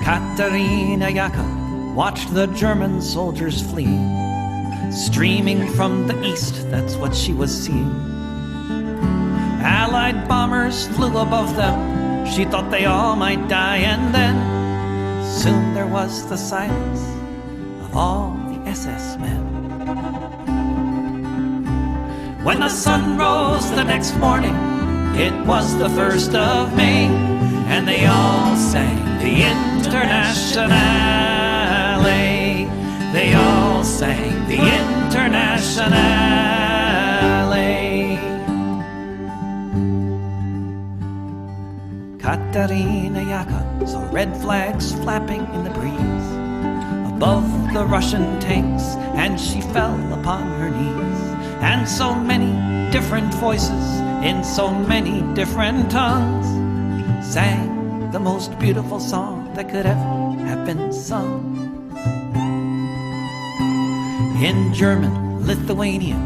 Katerina Jaka watched the German soldiers flee. Streaming from the east, that's what she was seeing. Allied bombers flew above them. She thought they all might die, and then soon there was the silence of all the SS men. When the sun rose the next morning, it was the 1st of May, and they all sang the Internationale. They all sang the Internationale. Katerina Jaka saw red flags flapping in the breeze above the Russian tanks, and she fell upon her knees. And so many different voices in so many different tongues sang the most beautiful song that could ever have been sung. In German, Lithuanian,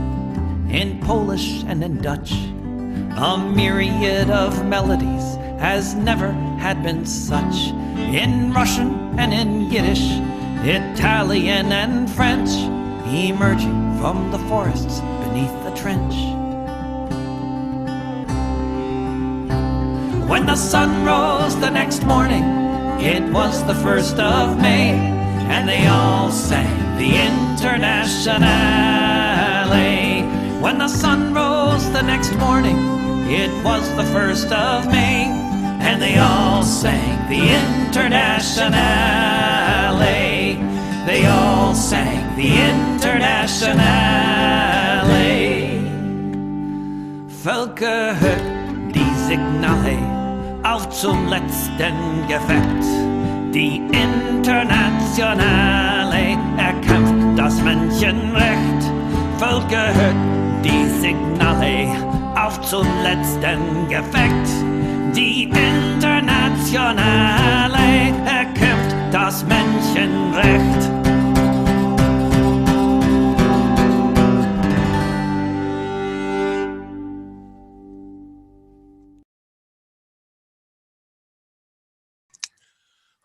in Polish and in Dutch, a myriad of melodies as never had been such. In Russian and in Yiddish, Italian and French, emerging from the forests beneath the trench. When the sun rose the next morning, it was the 1st of May, and they all sang the Internationale. When the sun rose the next morning, it was the 1st of May, and they all sang the Internationale. They all sang the Internationale. Völker hört die Signale auf zum letzten Gefecht. Die Internationale erkämpft das Menschenrecht. Völker hört die Signale auf zum letzten Gefecht. Die Internationale erkämpft das Menschenrecht.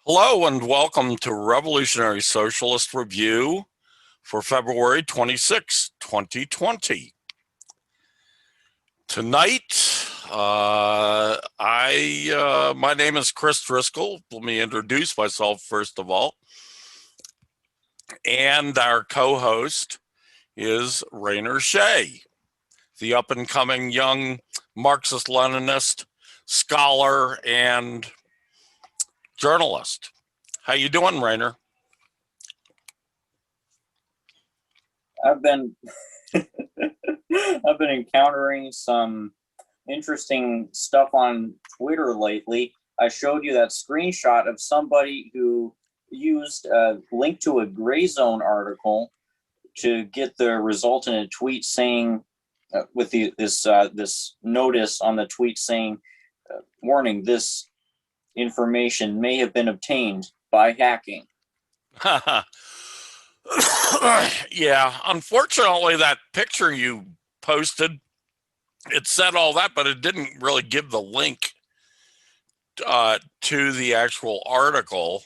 Hello and welcome to Revolutionary Socialist Review for February 26, 2020. Tonight, my name is Chris Driscoll. Let me introduce myself first of all. And our co-host is Rainer Shea, the up-and-coming young Marxist-Leninist scholar and journalist. How you doing, Rainer? I've been encountering some interesting stuff on Twitter lately. I showed you that screenshot of somebody who used a link to a Gray Zone article to get the result in a tweet saying, with this notice on the tweet saying, warning, this information may have been obtained by hacking. Yeah, unfortunately, that picture you posted, it said all that, but it didn't really give the link to the actual article.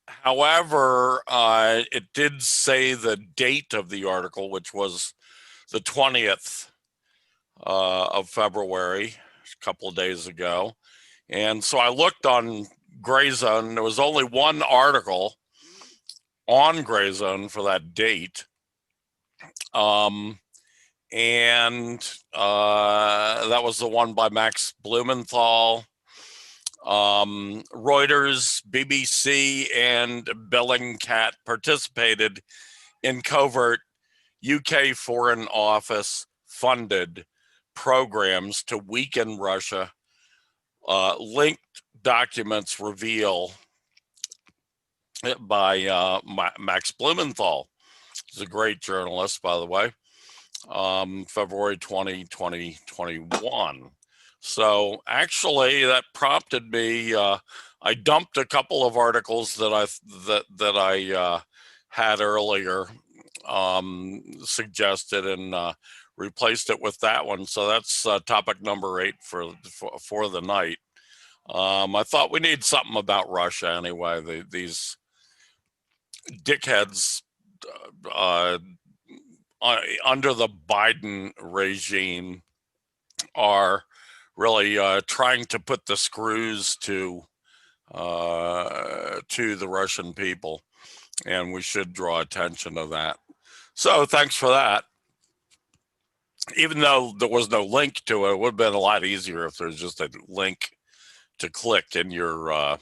However, it did say the date of the article, which was the 20th of February, a couple of days ago. And so I looked on Gray Zone. There was only one article on Gray Zone for that date. And that was the one by Max Blumenthal. Reuters, BBC, and Bellingcat participated in covert UK Foreign Office funded programs to weaken Russia. Linked documents reveal by Max Blumenthal. He's a great journalist, by the way. February 20, 2021. So actually, that prompted me. I dumped a couple of articles that I had earlier suggested and replaced it with that one. So that's topic number 8 for the night. I thought we need something about Russia anyway. These dickheads under the Biden regime are really trying to put the screws to the Russian people, and we should draw attention to that. So thanks for that. Even though there was no link to it, it would have been a lot easier if there's just a link to click in your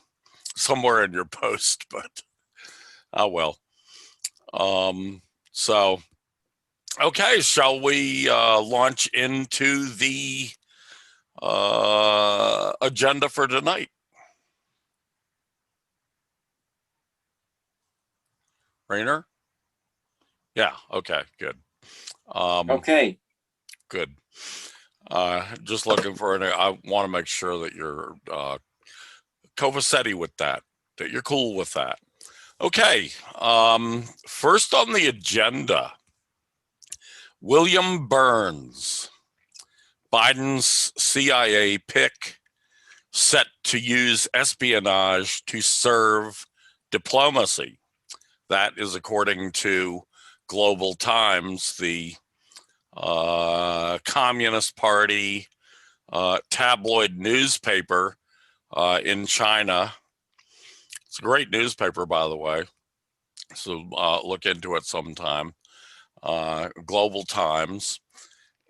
somewhere in your post, but oh well. So okay, shall we launch into the agenda for tonight? Rainer? Yeah, okay, good. Okay. Good. Just looking for I want to make sure that you're copacetti with that you're cool with that. Okay. First on the agenda, William Burns, Biden's CIA pick, set to use espionage to serve diplomacy. That is according to Global Times, the Communist Party tabloid newspaper in China. It's a great newspaper, by the way, so look into it sometime. Global Times.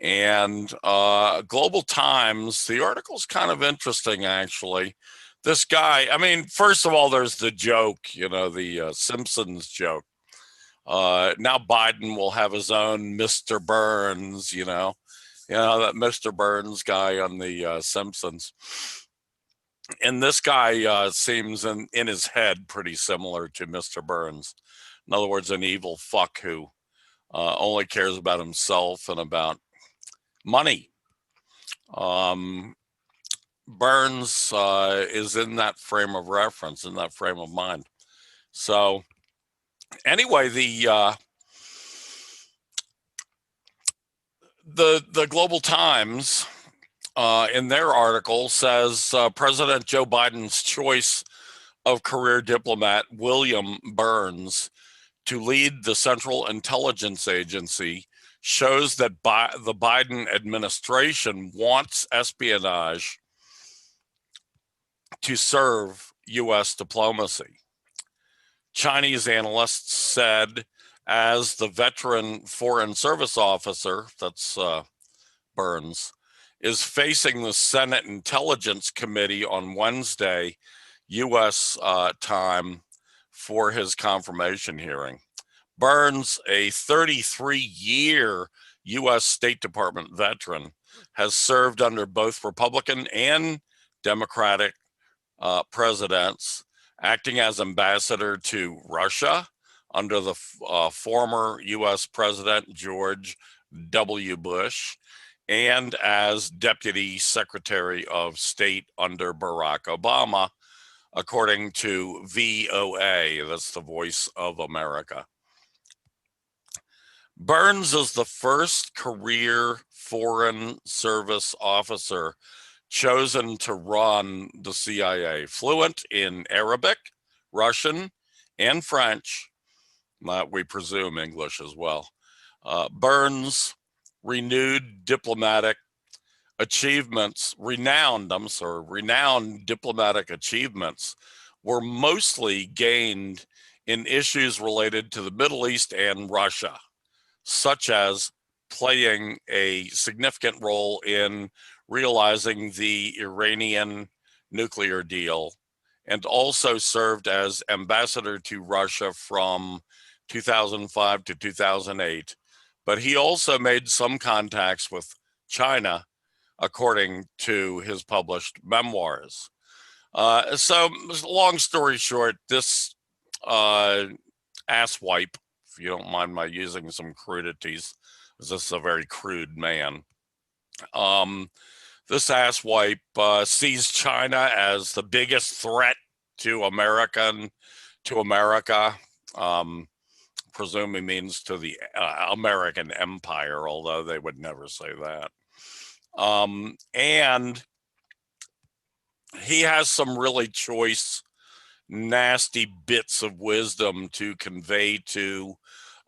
And Global Times, the article's kind of interesting, actually. This guy, I mean, first of all, there's the joke, the Simpsons joke. Now Biden will have his own Mr. Burns, that Mr. Burns guy on the Simpsons. And this guy seems in his head pretty similar to Mr. Burns. In other words, an evil fuck who only cares about himself and about money. Burns is in that frame of reference, in that frame of mind. So anyway, the Global Times in their article says President Joe Biden's choice of career diplomat William Burns to lead the Central Intelligence Agency shows that the Biden administration wants espionage to serve U.S. diplomacy. Chinese analysts said, as the veteran Foreign Service officer, that's Burns, is facing the Senate Intelligence Committee on Wednesday, U.S. Time, for his confirmation hearing. Burns, a 33-year U.S. State Department veteran, has served under both Republican and Democratic presidents, acting as ambassador to Russia under the former U.S. President George W. Bush, and as Deputy Secretary of State under Barack Obama, according to VOA, that's the Voice of America. Burns is the first career Foreign Service officer chosen to run the CIA, fluent in Arabic, Russian, and French, we presume English as well. Burns' renowned diplomatic achievements were mostly gained in issues related to the Middle East and Russia, such as playing a significant role in realizing the Iranian nuclear deal, and also served as ambassador to Russia from 2005 to 2008. But he also made some contacts with China, according to his published memoirs. So long story short, this asswipe, if you don't mind my using some crudities, because this is a very crude man. This asswipe sees China as the biggest threat to America. Presume he means to the American empire, although they would never say that. And he has some really choice, nasty bits of wisdom to convey to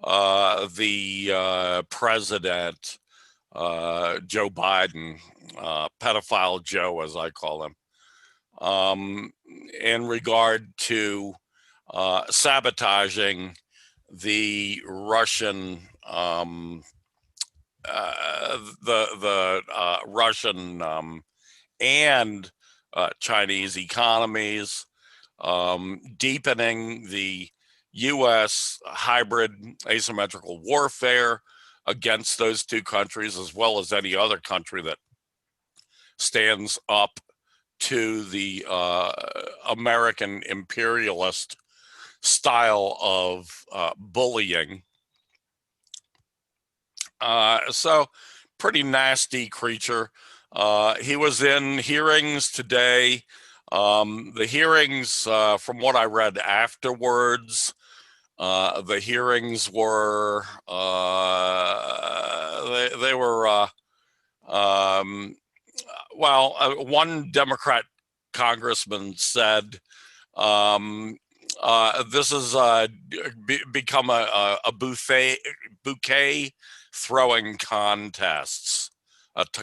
the president, Joe Biden, pedophile Joe, as I call him, in regard to sabotaging the Russian, Russian and Chinese economies, deepening the U.S. hybrid asymmetrical warfare against those two countries, as well as any other country that stands up to the American imperialist style of bullying. So pretty nasty creature. He was in hearings today. The hearings, from what I read afterwards, the hearings were, they were, one Democrat congressman said, this has become a bouquet throwing contests,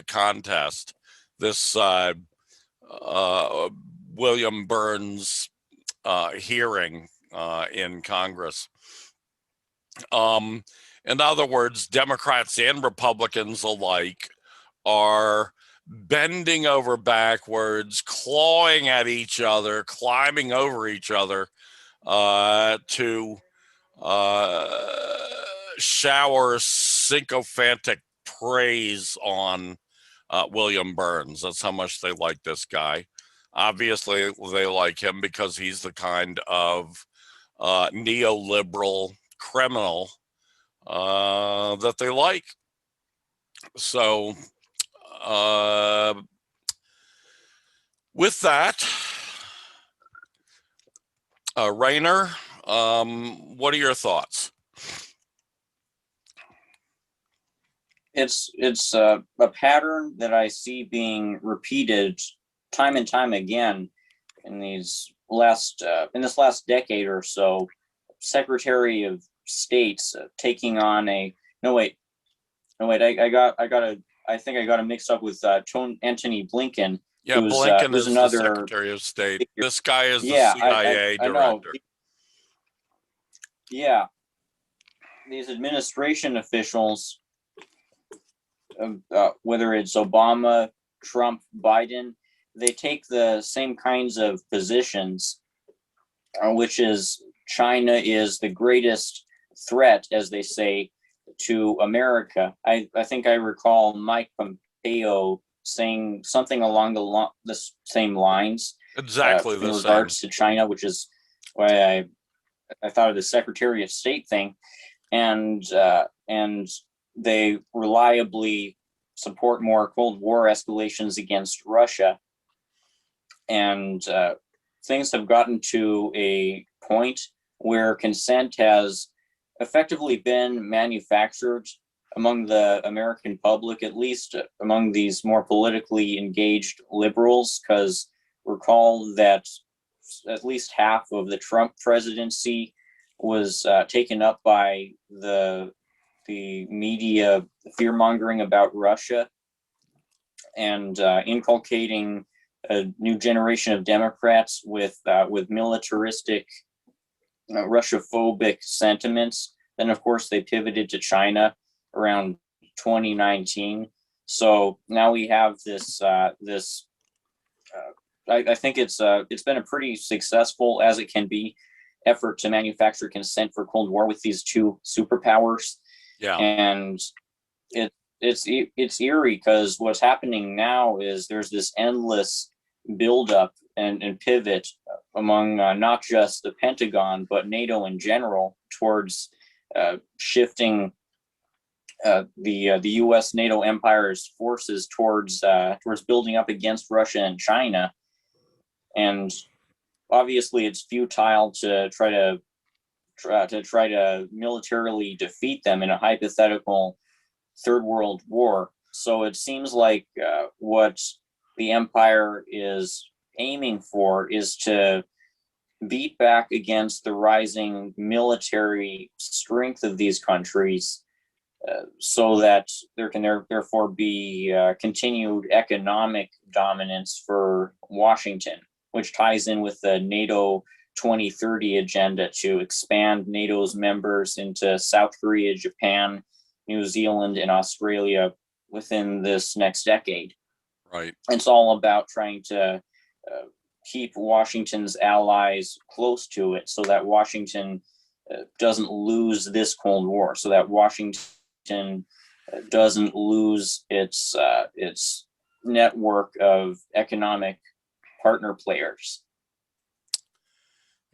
contest. This William Burns hearing in Congress. In other words, Democrats and Republicans alike are bending over backwards, clawing at each other, climbing over each other to shower sycophantic praise on William Burns. That's how much they like this guy. Obviously, they like him because he's the kind of neoliberal criminal that they like. So, with that, Rainer, what are your thoughts? It's a pattern that I see being repeated time and time again in this last decade or so. Secretary of States taking on a I think I got it mixed up with Antony Blinken. Yeah, Blinken is another the Secretary of State. figure. This guy is the Yeah, CIA I know. director. Yeah, these administration officials, whether it's Obama, Trump, Biden, they take the same kinds of positions, which is China is the greatest threat, as they say, to America. I think I recall Mike Pompeo saying something along the same lines. Exactly the in same. regards to China, which is why I thought of the Secretary of State thing, and they reliably support more Cold War escalations against Russia, and things have gotten to a point where consent has effectively been manufactured among the American public, at least among these more politically engaged liberals, because recall that at least half of the Trump presidency was taken up by the media fear-mongering about Russia and inculcating a new generation of Democrats with militaristic, Russia-phobic sentiments. Then, of course, they pivoted to China around 2019. So now we have this. I think it's been a pretty successful, as it can be, effort to manufacture consent for Cold War with these two superpowers. Yeah, and it's eerie because what's happening now is there's this endless buildup and pivot among not just the Pentagon but NATO in general towards shifting the U.S. NATO empire's forces towards building up against Russia and China, and obviously it's futile to try to militarily defeat them in a hypothetical third world war. So it seems like what the empire is aiming for is to beat back against the rising military strength of these countries, so that there can therefore be continued economic dominance for Washington, which ties in with the NATO 2030 agenda to expand NATO's members into South Korea, Japan, New Zealand, and Australia within this next decade. Right. It's all about trying to keep Washington's allies close to it so that Washington doesn't lose this Cold War, so that Washington doesn't lose its network of economic partner players.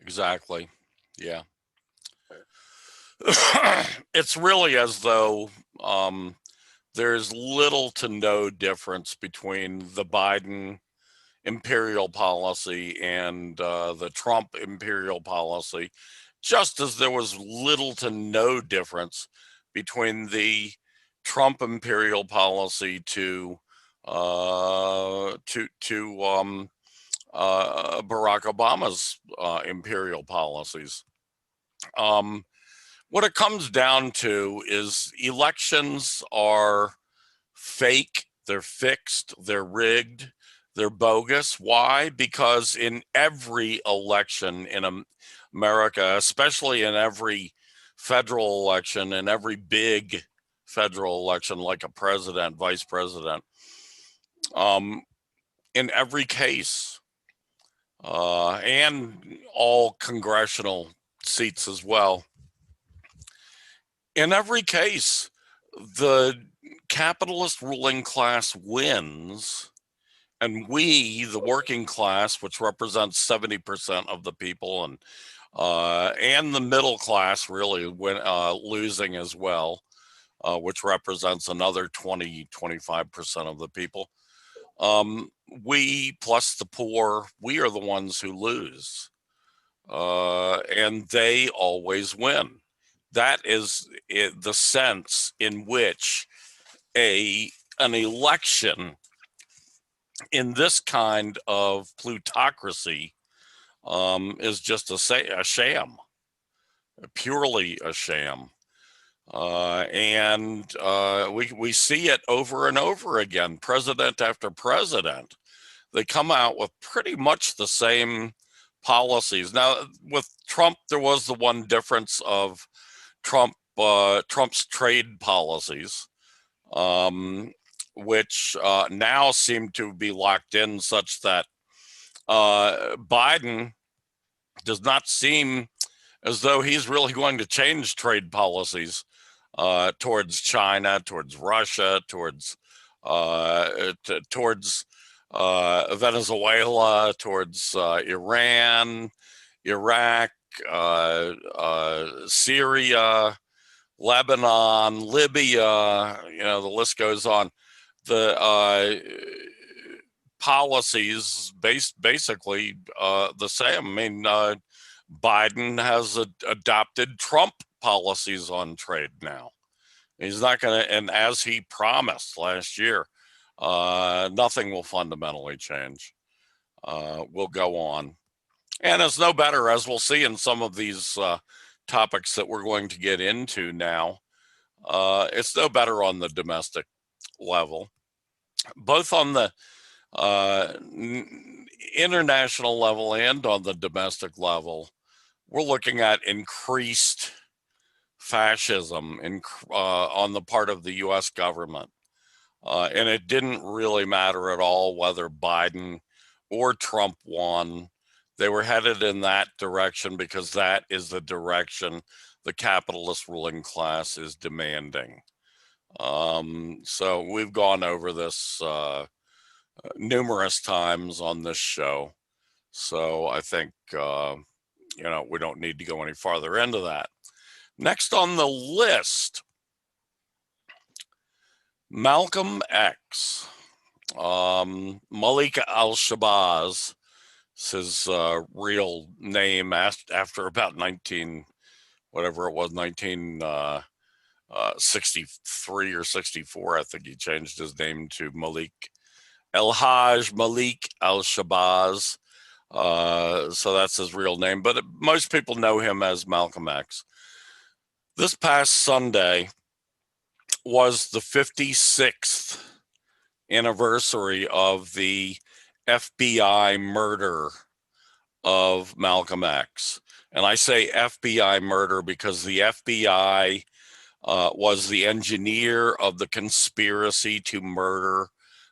Exactly. Yeah. It's really as though there's little to no difference between the Biden imperial policy and the Trump imperial policy, just as there was little to no difference between the Trump imperial policy to Barack Obama's imperial policies. What it comes down to is elections are fake, they're fixed, they're rigged, they're bogus. Why? Because in every election in America, especially in every federal election, in every big federal election like a president, vice president, in every case, and all congressional seats as well, in every case, the capitalist ruling class wins, and we, the working class, which represents 70% of the people, and the middle class really losing as well, which represents another 25% of the people. We plus the poor, we are the ones who lose, and they always win. That is the sense in which an election in this kind of plutocracy is just a sham, purely a sham. And we see it over and over again, president after president. They come out with pretty much the same policies. Now, with Trump, there was the one difference of Trump's trade policies, which now seem to be locked in such that Biden does not seem as though he's really going to change trade policies towards China, towards Russia, towards Venezuela, towards Iran, Iraq, Syria, Lebanon, Libya, the list goes on. The policies basically the same. I mean, Biden has adopted Trump policies on trade now. He's not going to, and as he promised last year, nothing will fundamentally change. We'll go on. And it's no better, as we'll see in some of these topics that we're going to get into now. It's no better on the domestic level, both on the international level and on the domestic level. We're looking at increased fascism on the part of the U.S. government. And it didn't really matter at all whether Biden or Trump won. They were headed in that direction because that is the direction the capitalist ruling class is demanding. So we've gone over this numerous times on this show. So I think, we don't need to go any farther into that. Next on the list, Malcolm X, Malik al-Shabazz, his real name, after about 1963 or 64, I think he changed his name to Malik El-Hajj Malik al-Shabazz. So that's his real name, but most people know him as Malcolm X. This past Sunday was the 56th anniversary of the FBI murder of Malcolm X. And I say FBI murder because the FBI was the engineer of the conspiracy to murder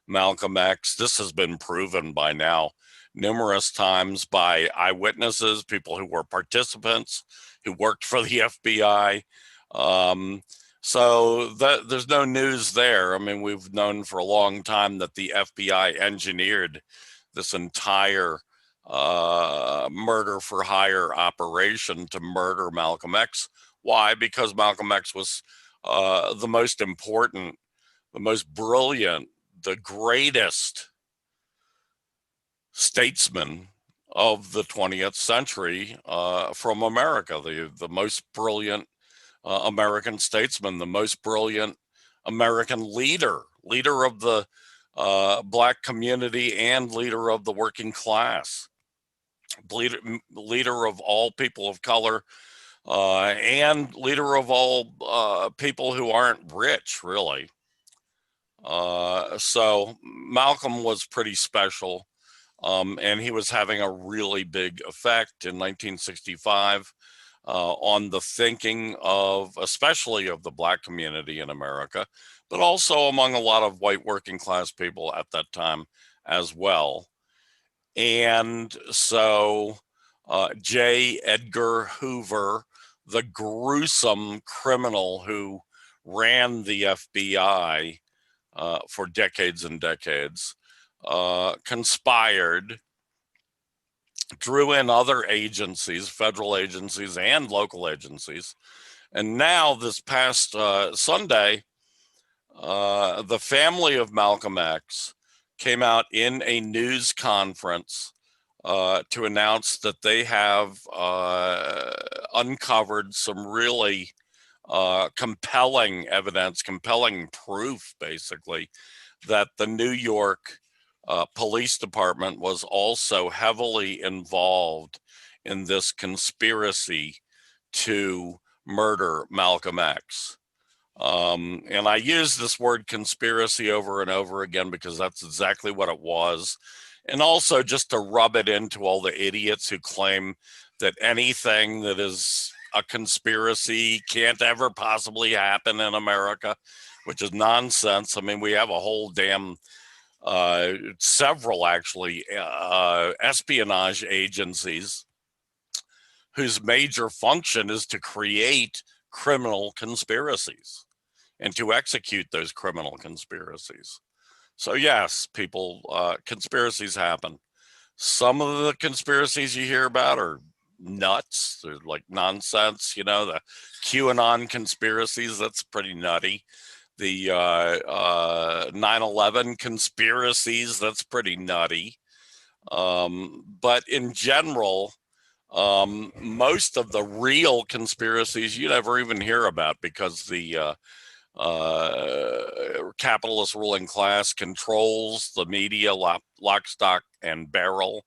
Malcolm X. This has been proven by now numerous times by eyewitnesses, people who were participants, who worked for the FBI. So there's no news there. I mean, we've known for a long time that the FBI engineered this entire murder for hire operation to murder Malcolm X. Why? Because Malcolm X was the most important, the most brilliant, the greatest statesman of the 20th century from America, the most brilliant American statesman, the most brilliant American leader of the Black community and leader of the working class, leader of all people of color, and leader of all people who aren't rich, really. So Malcolm was pretty special, and he was having a really big effect in 1965 on the thinking of, especially of the Black community in America, but also among a lot of white working class people at that time as well. And so J. Edgar Hoover, the gruesome criminal who ran the FBI for decades and decades, conspired, drew in other agencies, federal agencies and local agencies. And now this past Sunday, the family of Malcolm X came out in a news conference to announce that they have uncovered some really compelling evidence, compelling proof, basically, that the New York Police Department was also heavily involved in this conspiracy to murder Malcolm X. And I use this word conspiracy over and over again because that's exactly what it was. And also just to rub it into all the idiots who claim that anything that is a conspiracy can't ever possibly happen in America, which is nonsense. I mean, we have a whole damn, several actually, espionage agencies whose major function is to create criminal conspiracies and to execute those criminal conspiracies. So yes, people, conspiracies happen. Some of the conspiracies you hear about are nuts. They're like nonsense, you know, the QAnon conspiracies, that's pretty nutty. The 9/11 conspiracies, that's pretty nutty. But in general, most of the real conspiracies you never even hear about because the capitalist ruling class controls the media lock, stock, and barrel.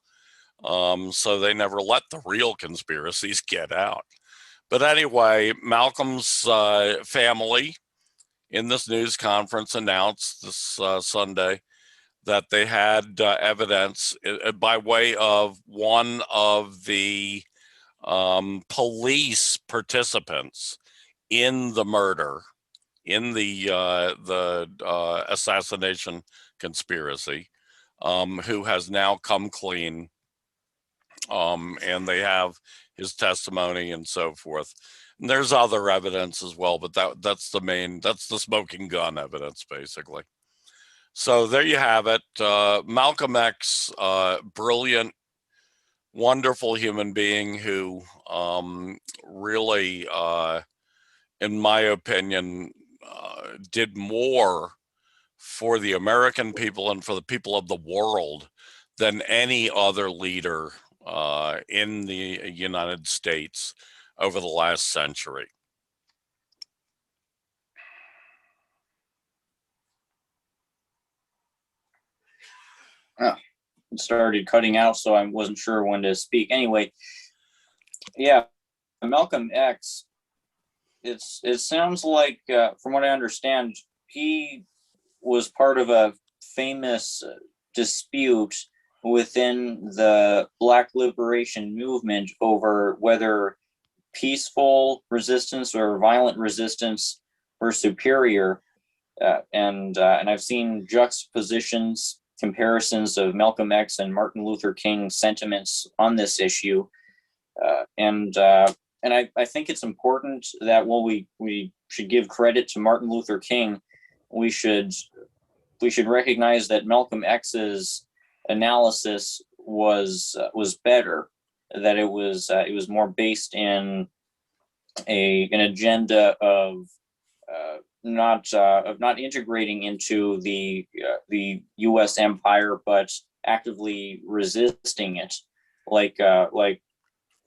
So they never let the real conspiracies get out. But anyway, Malcolm's family in this news conference announced this Sunday that they had evidence by way of one of the police participants in the murder, in the assassination conspiracy, who has now come clean, and they have his testimony and so forth. And there's other evidence as well, but that's the smoking gun evidence, basically. So there you have it. Malcolm X, brilliant, wonderful human being who really, in my opinion, did more for the American people and for the people of the world than any other leader in the United States over the last century. It started cutting out, so I wasn't sure when to speak. Anyway, yeah, Malcolm X. It sounds like, from what I understand, he was part of a famous dispute within the Black liberation movement over whether peaceful resistance or violent resistance were superior. And I've seen juxtapositions, comparisons of Malcolm X and Martin Luther King sentiments on this issue. And I think it's important that while we should give credit to Martin Luther King, we should recognize that Malcolm X's analysis was better, that it was more based in an agenda of not integrating into the U.S. empire, but actively resisting it, like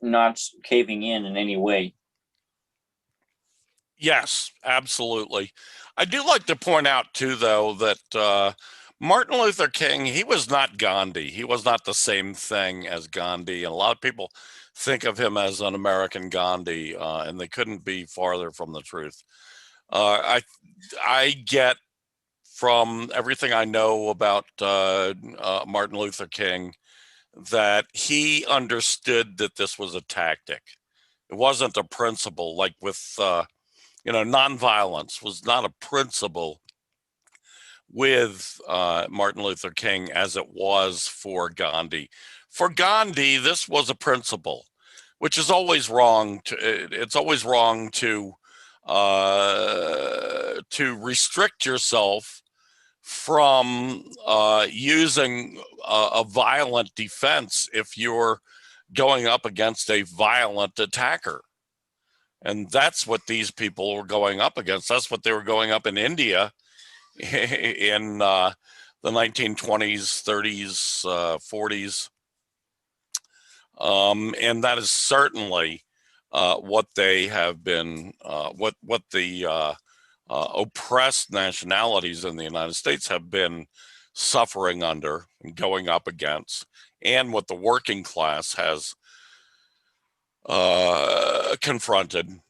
not caving in any way. Yes, absolutely. I do like to point out too, though, that Martin Luther King, he was not Gandhi. He was not the same thing as Gandhi. And a lot of people think of him as an American Gandhi, and they couldn't be farther from the truth. I get from everything I know about Martin Luther King that he understood that this was a tactic. It wasn't a principle, like with nonviolence was not a principle with Martin Luther King as it was for Gandhi. For Gandhi, this was a principle, which is always wrong. It's always wrong to restrict yourself from using a violent defense if you're going up against a violent attacker. And that's what these people were going up against. That's what they were going up in India in the 1920s, 30s, 40s. And that is certainly what they have been, what the oppressed nationalities in the United States have been suffering under and going up against, and what the working class has confronted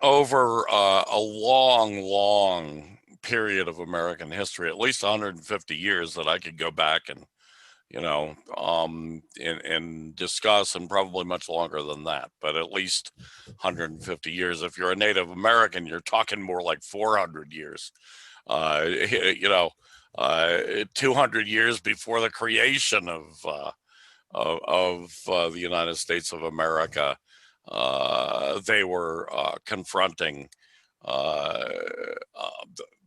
over a long period of American history, at least 150 years that I could go back and, and discuss, and probably much longer than that, but at least 150 years. If you're a Native American, you're talking more like 400 years, 200 years before the creation of the United States of America. They were confronting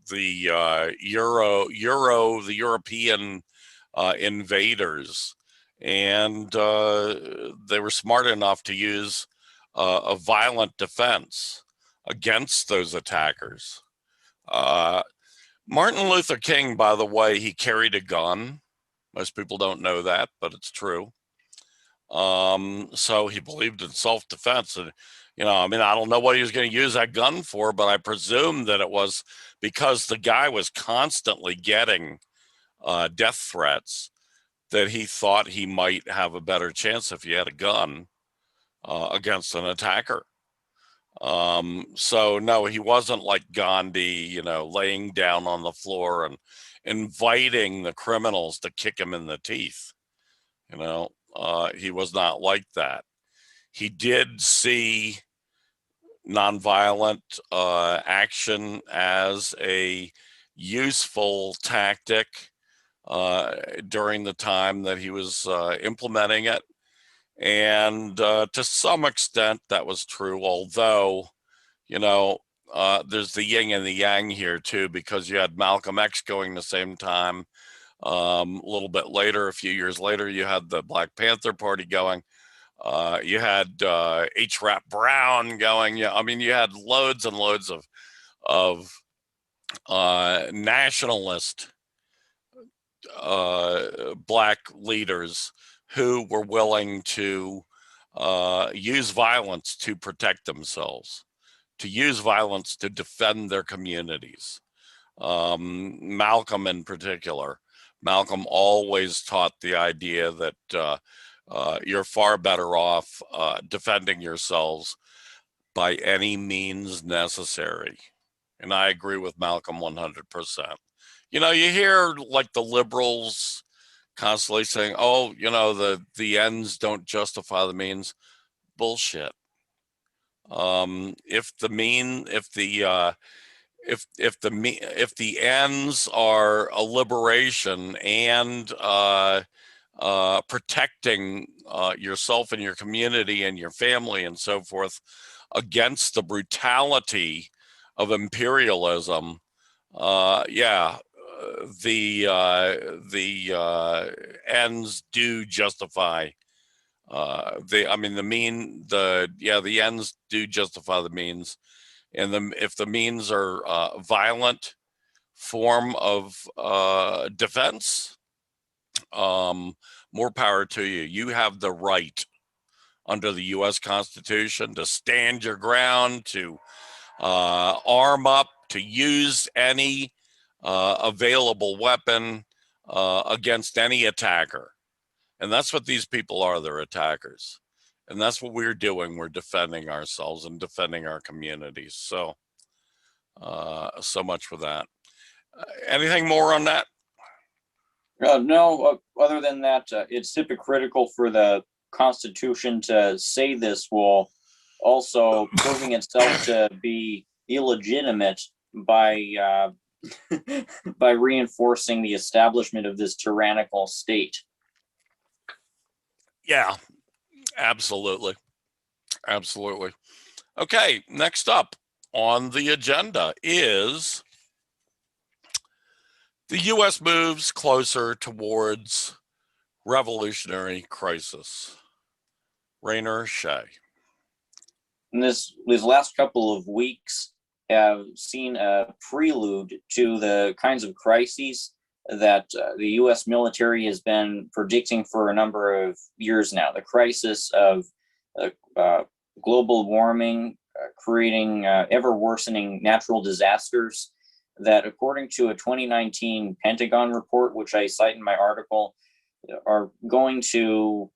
the European invaders, and they were smart enough to use a violent defense against those attackers. Martin Luther King, by the way, he carried a gun. Most people don't know that, but it's true. So he believed in self-defense, and I don't know what he was going to use that gun for, but I presume that it was because the guy was constantly getting death threats, that he thought he might have a better chance if he had a gun against an attacker. So no, he wasn't like Gandhi, laying down on the floor and inviting the criminals to kick him in the teeth. He was not like that. He did see nonviolent action as a useful tactic during the time that he was implementing it. And to some extent that was true, although, there's the yin and the yang here too, because you had Malcolm X going the same time. A little bit later, a few years later, you had the Black Panther Party going. You had H. Rap Brown going. Yeah, you had loads and loads of nationalist Black leaders who were willing to use violence to protect themselves, to use violence to defend their communities. Malcolm in particular. Malcolm always taught the idea that you're far better off defending yourselves by any means necessary. And I agree with Malcolm 100%. You know, you hear like the liberals constantly saying, oh, you know, the ends don't justify the means. Bullshit. If the ends are a liberation and protecting yourself and your community and your family and so forth against the brutality of imperialism, the ends do justify the ends do justify the means, and if the means are violent form of defense, more power to you. You have the right under the U.S. Constitution to stand your ground, to arm up, to use any available weapon against any attacker. And that's what these people are. They're attackers. And that's what we're doing. We're defending ourselves and defending our communities. So, so much for that. Anything more on that? No, other than that, it's hypocritical for the Constitution to say this while also proving itself to be illegitimate by by reinforcing the establishment of this tyrannical state. Yeah, absolutely. Absolutely. Okay, next up on the agenda is the U.S. moves closer towards revolutionary crisis. Rainer Shea. And these last couple of weeks have seen a prelude to the kinds of crises that the U.S. military has been predicting for a number of years now. The crisis of global warming, creating ever worsening natural disasters that, according to a 2019 Pentagon report, which I cite in my article, are going to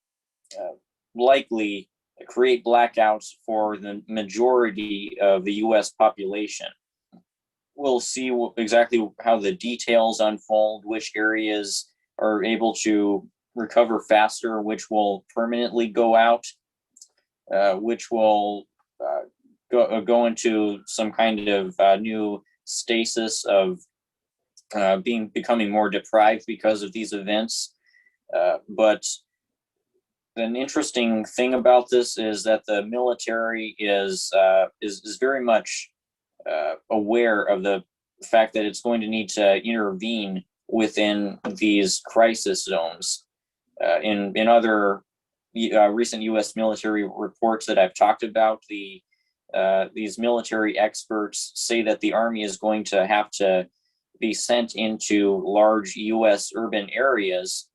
likely create blackouts for the majority of the U.S. population. We'll see exactly how the details unfold, which areas are able to recover faster, which will permanently go out, which will go into some kind of new stasis of becoming more deprived because of these events. But an interesting thing about this is that the military is very much aware of the fact that it's going to need to intervene within these crisis zones. In other recent U.S. military reports that I've talked about, these military experts say that the Army is going to have to be sent into large U.S. urban areas,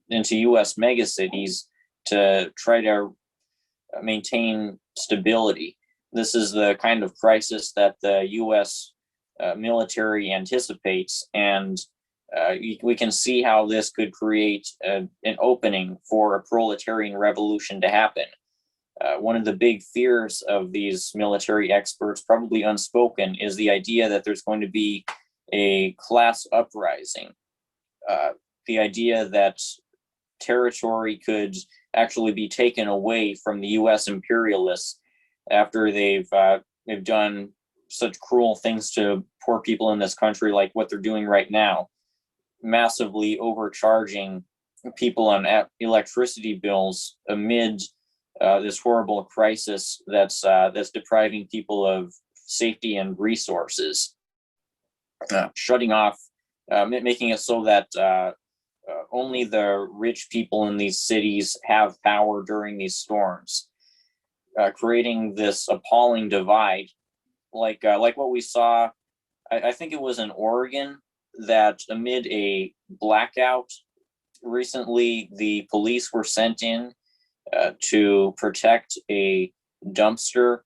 into U.S. megacities, to try to maintain stability. This is the kind of crisis that the U.S. Military anticipates, and we can see how this could create an opening for a proletarian revolution to happen. One of the big fears of these military experts, probably unspoken, is the idea that there's going to be a class uprising. The idea that territory could actually be taken away from the U.S. imperialists after they've done such cruel things to poor people in this country, like what they're doing right now, massively overcharging people on electricity bills amid this horrible crisis that's depriving people of safety and resources, shutting off, making it so that only the rich people in these cities have power during these storms, creating this appalling divide, like what we saw. I think it was in Oregon that amid a blackout recently, the police were sent in to protect a dumpster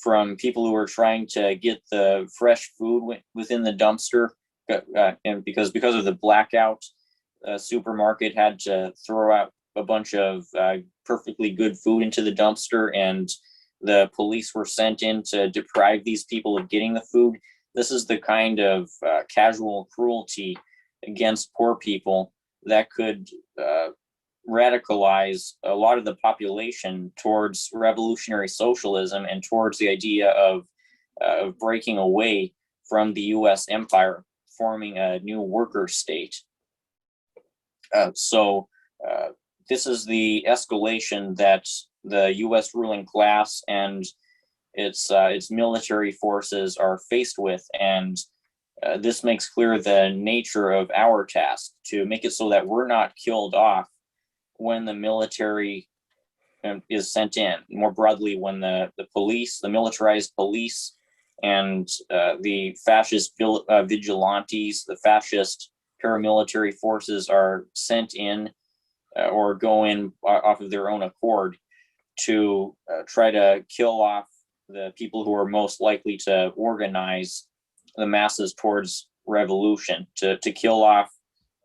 from people who were trying to get the fresh food within the dumpster and because of the blackout, supermarket had to throw out a bunch of perfectly good food into the dumpster, and the police were sent in to deprive these people of getting the food. This is the kind of casual cruelty against poor people that could radicalize a lot of the population towards revolutionary socialism and towards the idea of breaking away from the US empire, forming a new worker state. So this is the escalation that the US ruling class and its military forces are faced with. And this makes clear the nature of our task, to make it so that we're not killed off when the military is sent in. More broadly, when the police, the militarized police, and the fascist vigilantes, the fascist paramilitary forces are sent in or go in off of their own accord to try to kill off the people who are most likely to organize the masses towards revolution, to kill off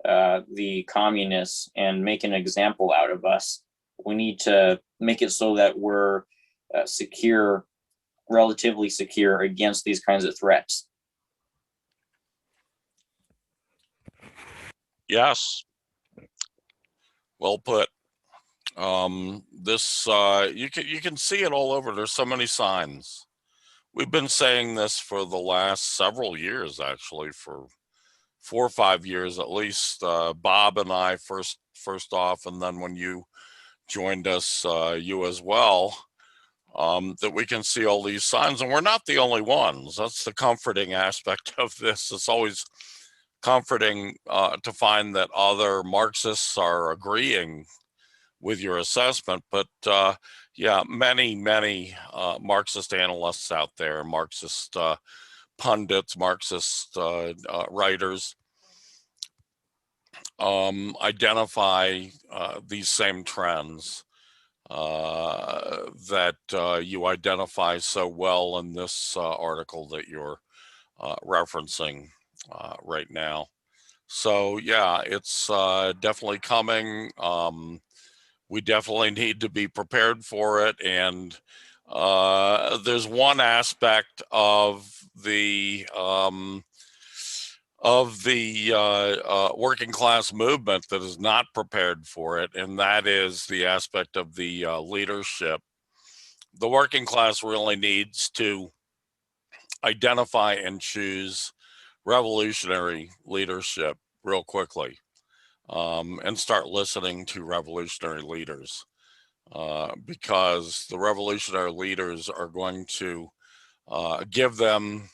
the communists and make an example out of us. We need to make it so that we're secure, relatively secure against these kinds of threats. Yes, well put. This you can see it all over. There's so many signs. We've been saying this for the last several years, actually, for 4 or 5 years at least. Bob and I first off, and then when you joined us, you as well, that we can see all these signs, and we're not the only ones. That's the comforting aspect of this. It's always comforting to find that other Marxists are agreeing with your assessment. But yeah, many Marxist analysts out there, Marxist pundits, Marxist writers identify these same trends that you identify so well in this article that you're referencing right now. So yeah, it's definitely coming. We definitely need to be prepared for it. And there's one aspect of the working class movement that is not prepared for it, and that is the aspect of the leadership. The working class really needs to identify and choose revolutionary leadership real quickly, and start listening to revolutionary leaders, because the revolutionary leaders are going to give them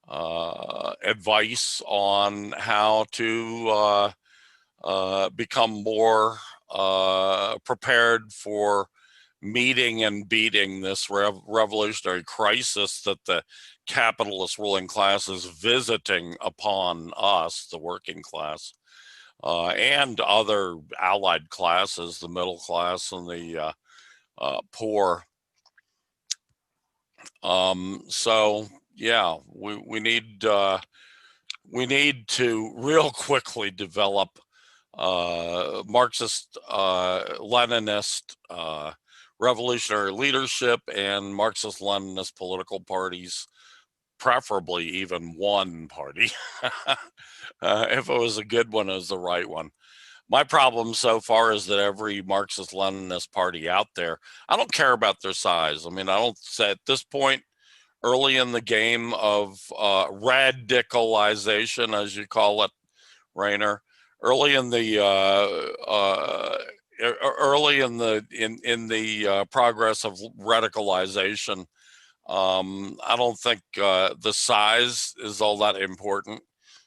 advice on how to become more prepared for meeting and beating this revolutionary crisis that the capitalist ruling class is visiting upon us, the working class, and other allied classes, the middle class and the poor. So yeah, we need to real quickly develop Marxist, Leninist, revolutionary leadership and Marxist Leninist political parties, preferably even one party. If it was a good one, it was the right one. My problem so far is that every Marxist Leninist party out there, I don't care about their size. I mean, I don't say at this point, early in the game of radicalization, as you call it, Rainer, early in the progress of radicalization, I don't think the size is all that important.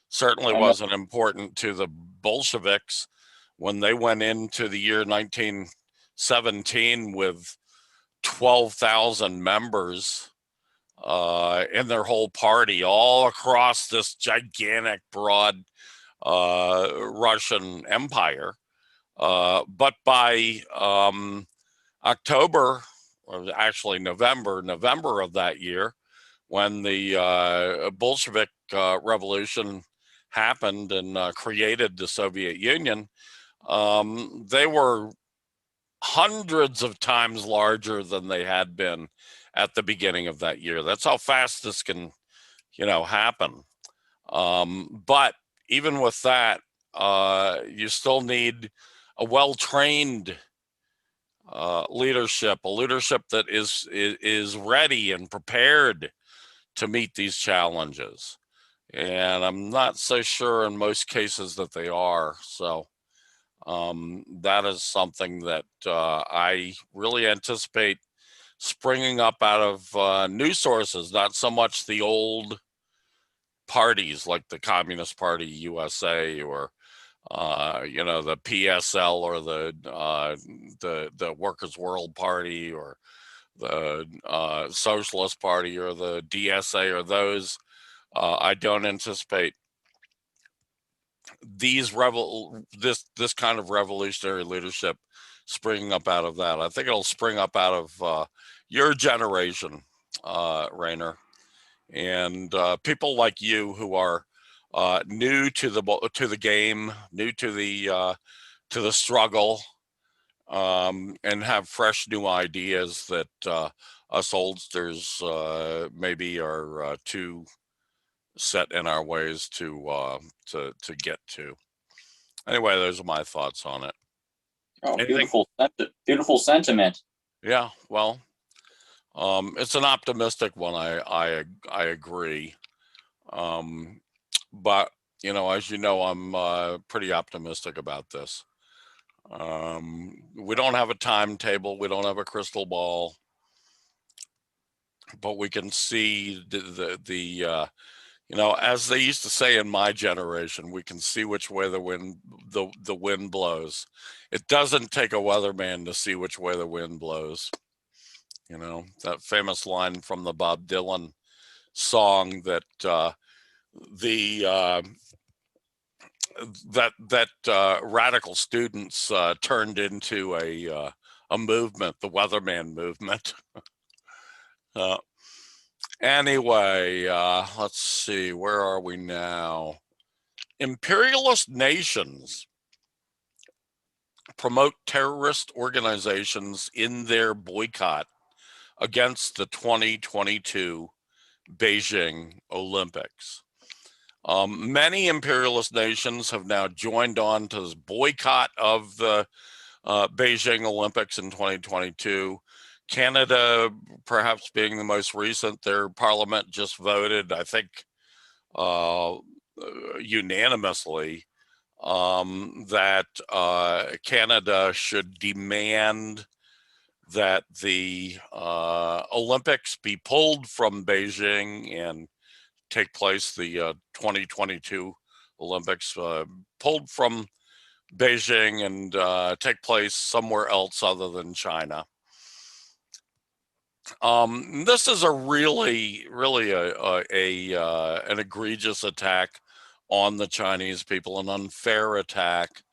Certainly wasn't important to the Bolsheviks when they went into the year 1917 with 12,000 members in their whole party, all across this gigantic, broad Russian empire. But by October, or actually November of that year, when the Bolshevik Revolution happened and created the Soviet Union, they were hundreds of times larger than they had been at the beginning of that year. That's how fast this can, happen. But even with that, you still need a well-trained leadership, a leadership that is ready and prepared to meet these challenges. And I'm not so sure in most cases that they are. So that is something that I really anticipate springing up out of new sources, not so much the old parties like the Communist Party USA or the PSL or the Workers' World Party or the Socialist Party or the DSA or those. I don't anticipate this kind of revolutionary leadership springing up out of that. I think it'll spring up out of your generation, Rainer, and people like you who are new to the game, new to the struggle, and have fresh new ideas that us oldsters maybe are too set in our ways to get to. Anyway, those are my thoughts on it. Oh, beautiful sentiment. Yeah, well, it's an optimistic one. I agree. But as you know, I'm pretty optimistic about this. We don't have a timetable. We don't have a crystal ball, but we can see the as they used to say in my generation, we can see which way the wind blows. It doesn't take a weatherman to see which way the wind blows. That famous line from the Bob Dylan song that radical students turned into a movement, the Weatherman movement. Anyway, let's see, where are we now? Imperialist nations promote terrorist organizations in their boycott against the 2022 Beijing Olympics. Many imperialist nations have now joined on to this boycott of the Beijing Olympics in 2022. Canada, perhaps being the most recent, their parliament just voted, I think, unanimously, that Canada should demand that the Olympics be pulled from Beijing and take place, the 2022 Olympics pulled from Beijing and take place somewhere else other than China. This is a really an egregious attack on the Chinese people, an unfair attack.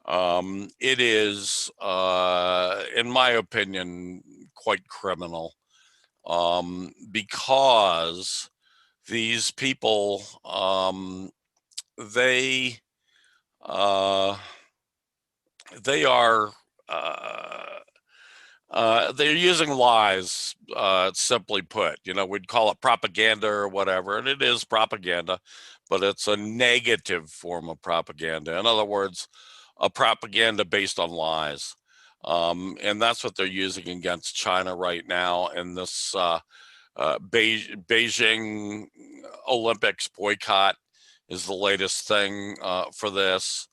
It is, in my opinion, quite criminal, because these people, they are they're using lies, simply put. We'd call it propaganda or whatever, and it is propaganda, but it's a negative form of propaganda. In other words, a propaganda based on lies. And that's what they're using against China right now. And this Beijing Olympics boycott is the latest thing for this.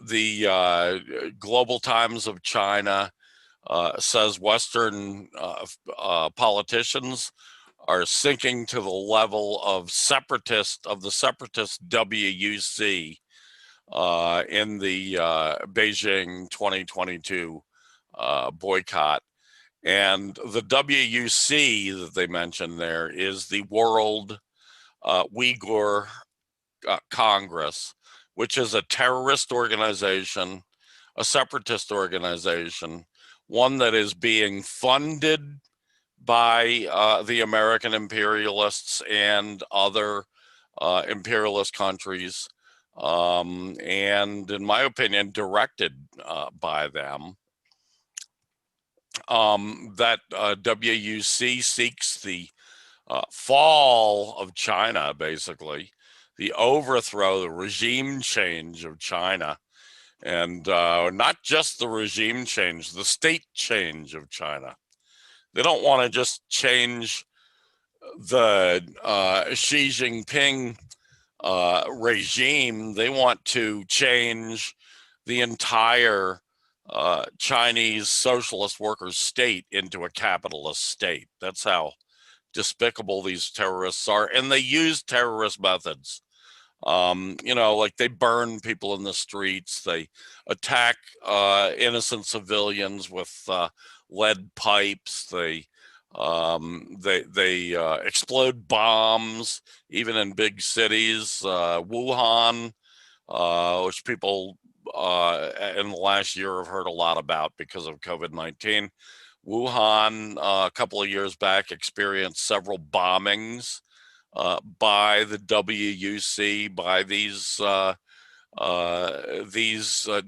The Global Times of China says Western politicians are sinking to the level of the separatist WUC in the Beijing 2022 boycott. And the WUC that they mentioned there is the World Uyghur Congress, which is a terrorist organization, a separatist organization, one that is being funded by the American imperialists and other imperialist countries, and in my opinion, directed by them. That WUC seeks the fall of China, basically, the overthrow, the regime change of China, and not just the regime change, the state change of China. They don't want to just change the Xi Jinping regime. They want to change the entire Chinese socialist workers' state into a capitalist state. That's how despicable these terrorists are, and they use terrorist methods. Like they burn people in the streets, they attack innocent civilians with lead pipes, they explode bombs even in big cities. Wuhan, which people in the last year have heard a lot about because of COVID-19. Wuhan, a couple of years back, experienced several bombings by the WUC, by these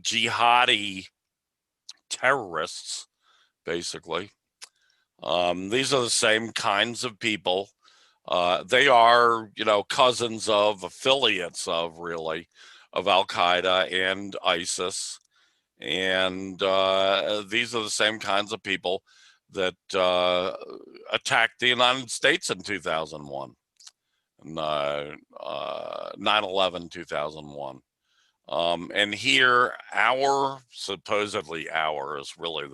jihadi terrorists, basically. These are the same kinds of people. They are, cousins of, affiliates of, really, of Al Qaeda and ISIS. And these are the same kinds of people that attacked the United States in 2001, 9/11, 2001. And here, supposedly our is really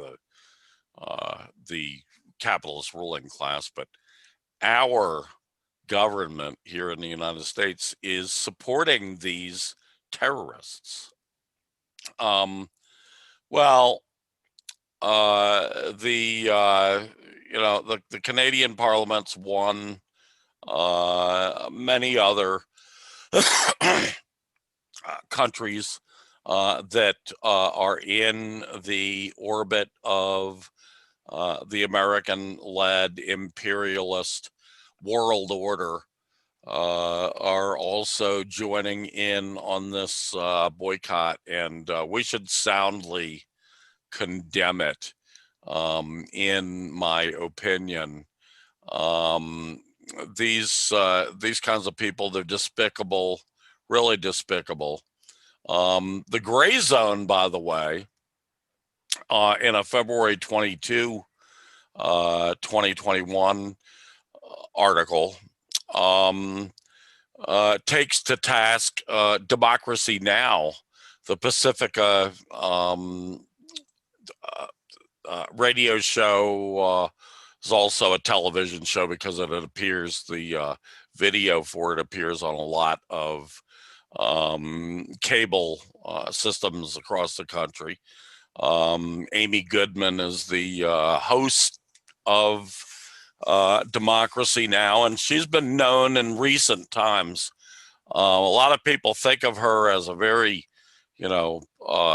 the capitalist ruling class, but our government here in the United States is supporting these terrorists. The Canadian Parliament's one, many other countries that are in the orbit of the American-led imperialist world order are also joining in on this boycott, and we should soundly condemn it, in my opinion. These kinds of people, they're despicable, really despicable. The gray zone, by the way, in a February 22, 2021 article, takes to task Democracy Now!, the Pacifica radio show. Is also a television show because it appears, the video for it appears on a lot of cable systems across the country. Amy Goodman is the host of Democracy Now!, and she's been known in recent times. A lot of people think of her as a very,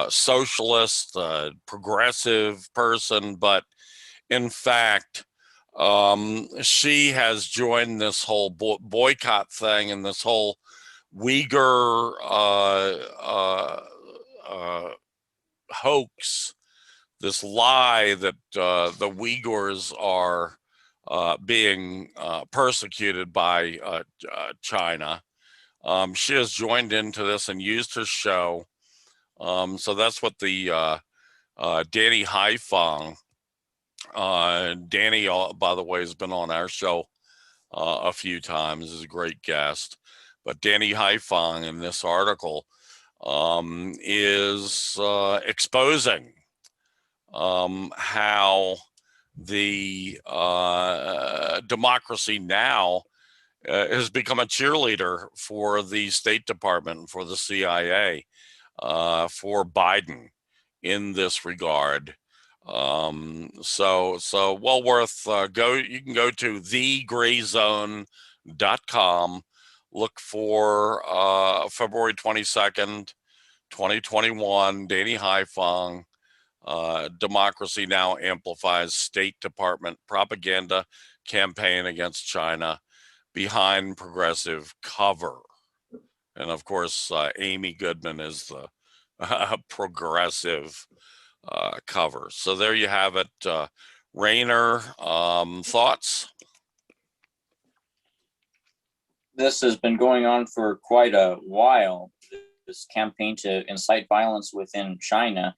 socialist, progressive person, but in fact, she has joined this whole boycott thing and this whole Uyghur hoax, this lie that the Uyghurs are being persecuted by China. She has joined into this and used her show. So that's what the Danny Haifong, Danny, by the way, has been on our show a few times. Is a great guest. But Danny Haifong in this article is exposing how the Democracy Now! Has become a cheerleader for the State Department, for the CIA, for Biden in this regard. So well worth you can go to thegrayzone.com, look for February 22nd, 2021, Danny Haifong, Democracy Now! Amplifies State Department propaganda campaign against China. behind progressive cover. And of course, Amy Goodman is the progressive cover. So there you have it. Rainer, thoughts? This has been going on for quite a while, this campaign to incite violence within China.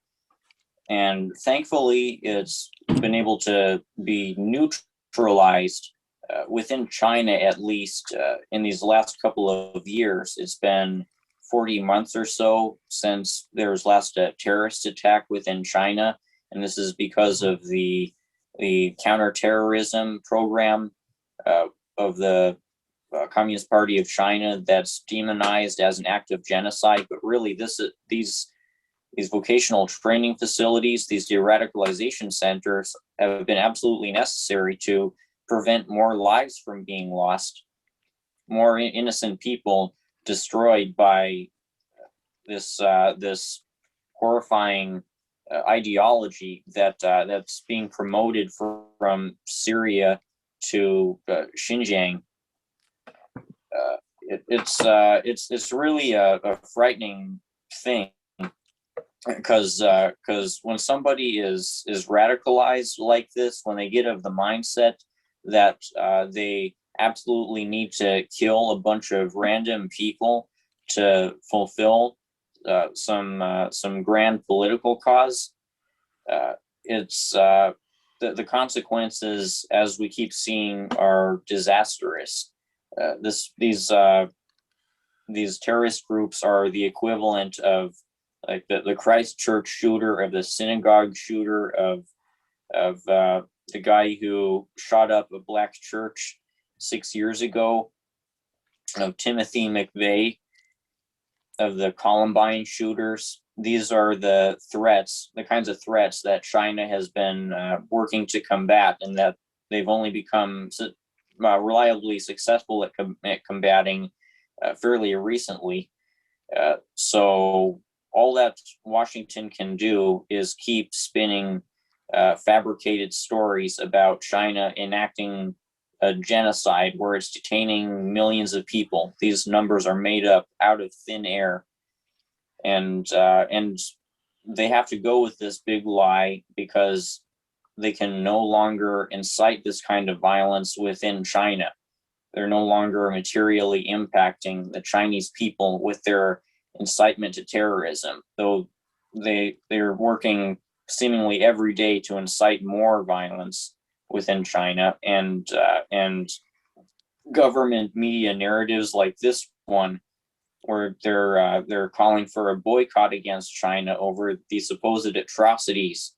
And thankfully, it's been able to be neutralized within China, at least in these last couple of years. It's been 40 months or so since there was last a terrorist attack within China. And this is because of the counterterrorism program of the Communist Party of China that's demonized as an act of genocide. But really, these vocational training facilities, these de-radicalization centers have been absolutely necessary to prevent more lives from being lost, more innocent people destroyed by this horrifying ideology that's being promoted from Syria to Xinjiang. It's really a frightening thing, because when somebody is radicalized like this, when they get of the mindset that they absolutely need to kill a bunch of random people to fulfill some grand political cause, it's the consequences, as we keep seeing, are disastrous. These terrorist groups are the equivalent of like the Christchurch shooter, of the synagogue shooter, of the guy who shot up a black church 6 years ago, of Timothy McVeigh, of the Columbine shooters. These are the kinds of threats that China has been working to combat, and that they've only become reliably successful at combating fairly recently. So all that Washington can do is keep spinning fabricated stories about China enacting a genocide where it's detaining millions of people. These numbers are made up out of thin air, and they have to go with this big lie because they can no longer incite this kind of violence within China. They're no longer materially impacting the Chinese people with their incitement to terrorism, though they're working seemingly every day to incite more violence within China, and government media narratives like this one, where they're calling for a boycott against China over the supposed atrocities.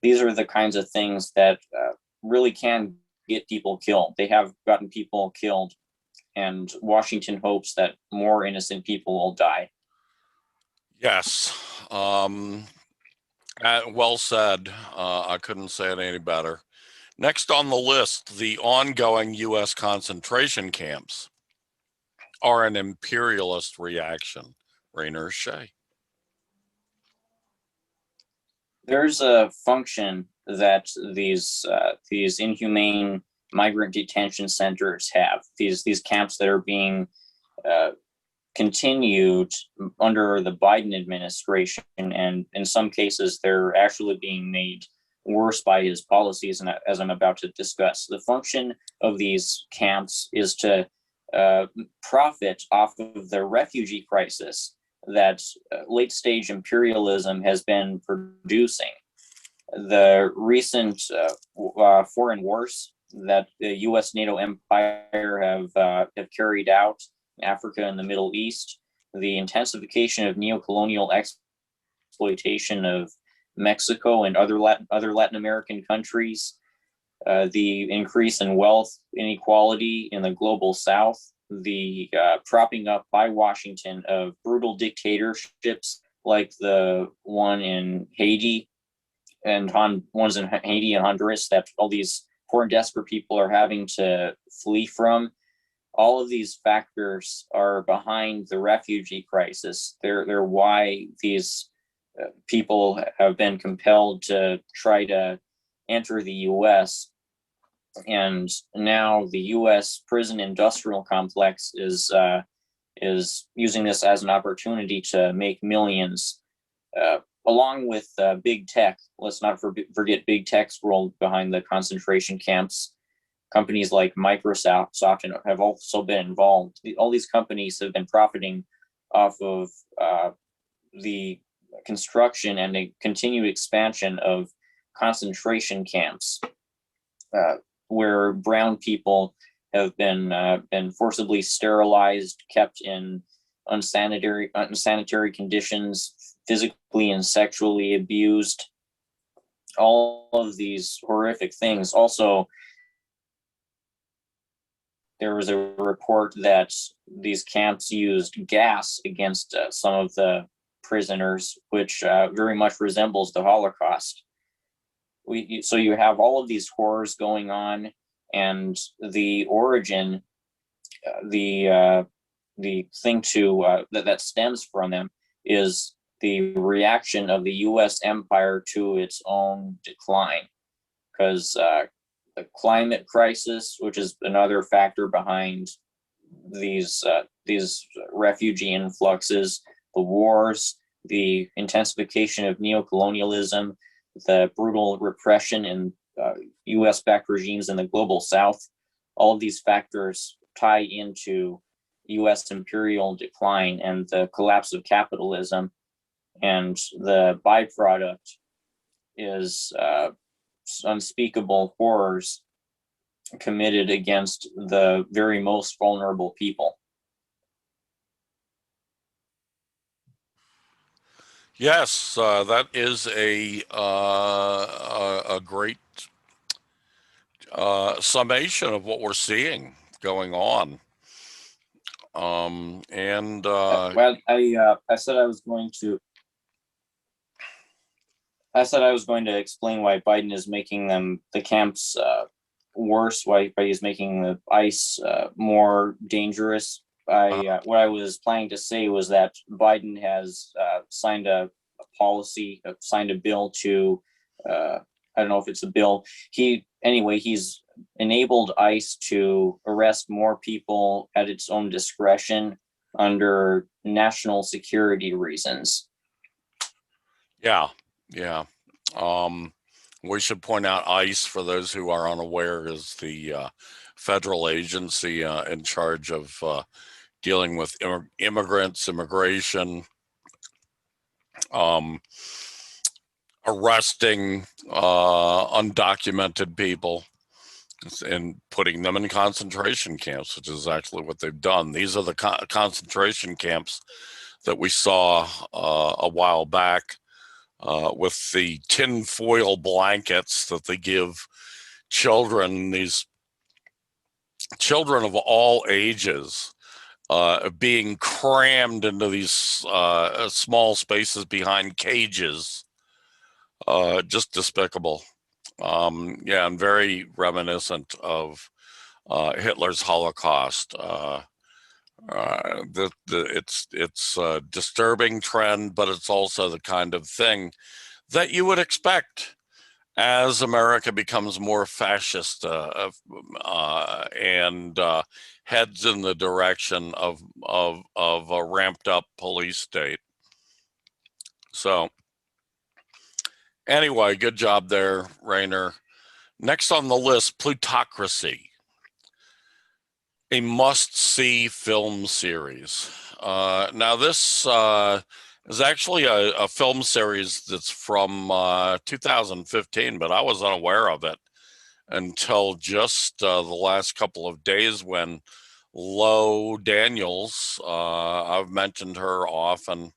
These are the kinds of things that really can get people killed. They have gotten people killed, and Washington hopes that more innocent people will die. Yes. Well said. I couldn't say it any better. Next on the list, the ongoing U.S. concentration camps are an imperialist reaction. Rainer Shea. There's a function that these inhumane migrant detention centers have. These camps that are being continued under the Biden administration, and in some cases they're actually being made worse by his policies, and as I'm about to discuss. The function of these camps is to profit off of the refugee crisis that late stage imperialism has been producing. The recent foreign wars that the U.S. NATO empire have carried out in Africa and the Middle East, the intensification of neocolonial exploitation of Mexico and other Latin American countries, the increase in wealth inequality in the global South, the propping up by Washington of brutal dictatorships like the one in Haiti and ones in Haiti and Honduras that all these poor and desperate people are having to flee from. All of these factors are behind the refugee crisis. They're why these people have been compelled to try to enter the U.S. And now the U.S. prison industrial complex is using this as an opportunity to make millions, along with big tech. Let's not forget big tech's role behind the concentration camps. Companies like Microsoft have also been involved. All these companies have been profiting off of the construction and the continued expansion of concentration camps, where brown people have been forcibly sterilized, kept in unsanitary conditions, physically and sexually abused. All of these horrific things. Also, there was a report that these camps used gas against some of the prisoners, which very much resembles the Holocaust. So you have all of these horrors going on, and the origin, the thing that stems from them is the reaction of the U.S. empire to its own decline, because the climate crisis, which is another factor behind these refugee influxes, the wars, the intensification of neocolonialism, the brutal repression in U.S.-backed regimes in the global South, all of these factors tie into U.S. imperial decline and the collapse of capitalism. And the byproduct is unspeakable horrors committed against the very most vulnerable people. Yes, that is a great summation of what we're seeing going on. Well, I said I was going to. I said I was going to explain why Biden is making the camps worse, why he's making the ICE more dangerous. What I was planning to say was that Biden has signed a policy, signed a bill to, I don't know if it's a bill. He's enabled ICE to arrest more people at its own discretion under national security reasons. Yeah. We should point out ICE, for those who are unaware, is the federal agency in charge of dealing with immigrants, immigration, arresting undocumented people and putting them in concentration camps, which is actually what they've done. These are the concentration camps that we saw a while back with the tinfoil blankets that they give children, these children of all ages, being crammed into these small spaces behind cages. Just despicable. And very reminiscent of Hitler's Holocaust. It's a disturbing trend, but it's also the kind of thing that you would expect as America becomes more fascist and heads in the direction of a ramped up police state. So anyway, good job there, Rainer. Next on the list, Plutocracy, a must-see film series. Now this is actually a film series that's from 2015, but I was unaware of it until just the last couple of days when Lo Daniels, I've mentioned her often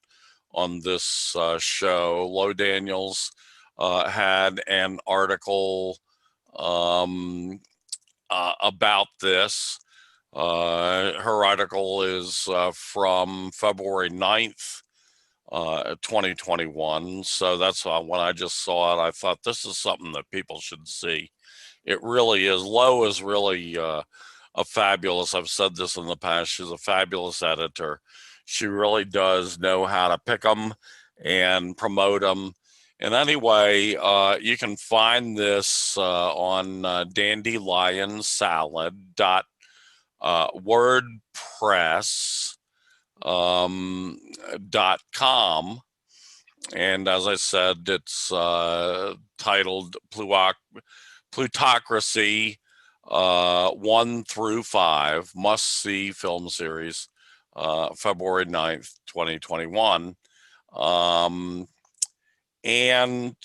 on this show, Lo Daniels had an article about this. Her article is from February 9th, 2021. So that's when I just saw it. I thought this is something that people should see. It really is. Lo is really a fabulous, I've said this in the past, she's a fabulous editor. She really does know how to pick them and promote them And anyway, you can find this on dandelionssalad.wordpress.com. And as I said, it's titled Plutocracy 1 through 5, must-see film series, February 9th, 2021. And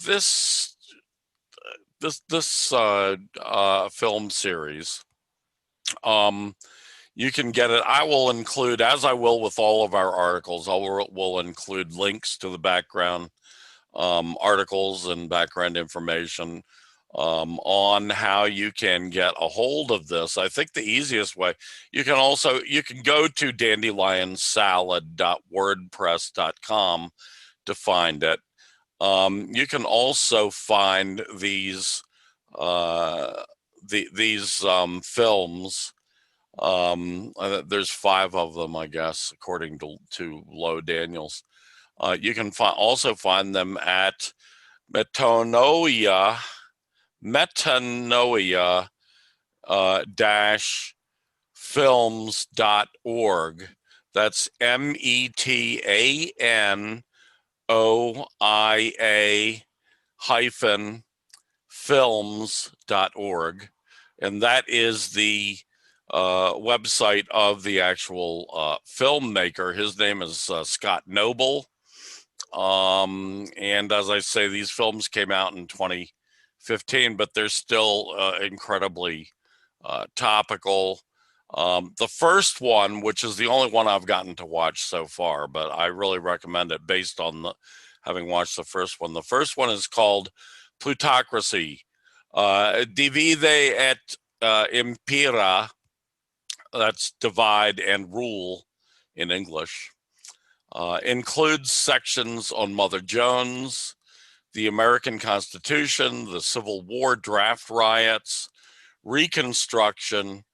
this film series, you can get it. I will include, as I will with all of our articles, will include links to the background articles and background information on how you can get a hold of this. I think the easiest way, you can go to dandelionssalad.wordpress.com to find it. You can also find these films. There's 5 of them, I guess, according to Low Daniels. You can also find them at metanoia films.org. That's METANOIA films.org. And that is the website of the actual filmmaker. His name is Scott Noble. And as I say, these films came out in 2015, but they're still incredibly topical. The first one, which is the only one I've gotten to watch so far, but I really recommend it based on having watched the first one. The first one is called Plutocracy, Divide et Impera. That's divide and rule in English. Includes sections on Mother Jones, the American Constitution, the Civil War draft riots, Reconstruction,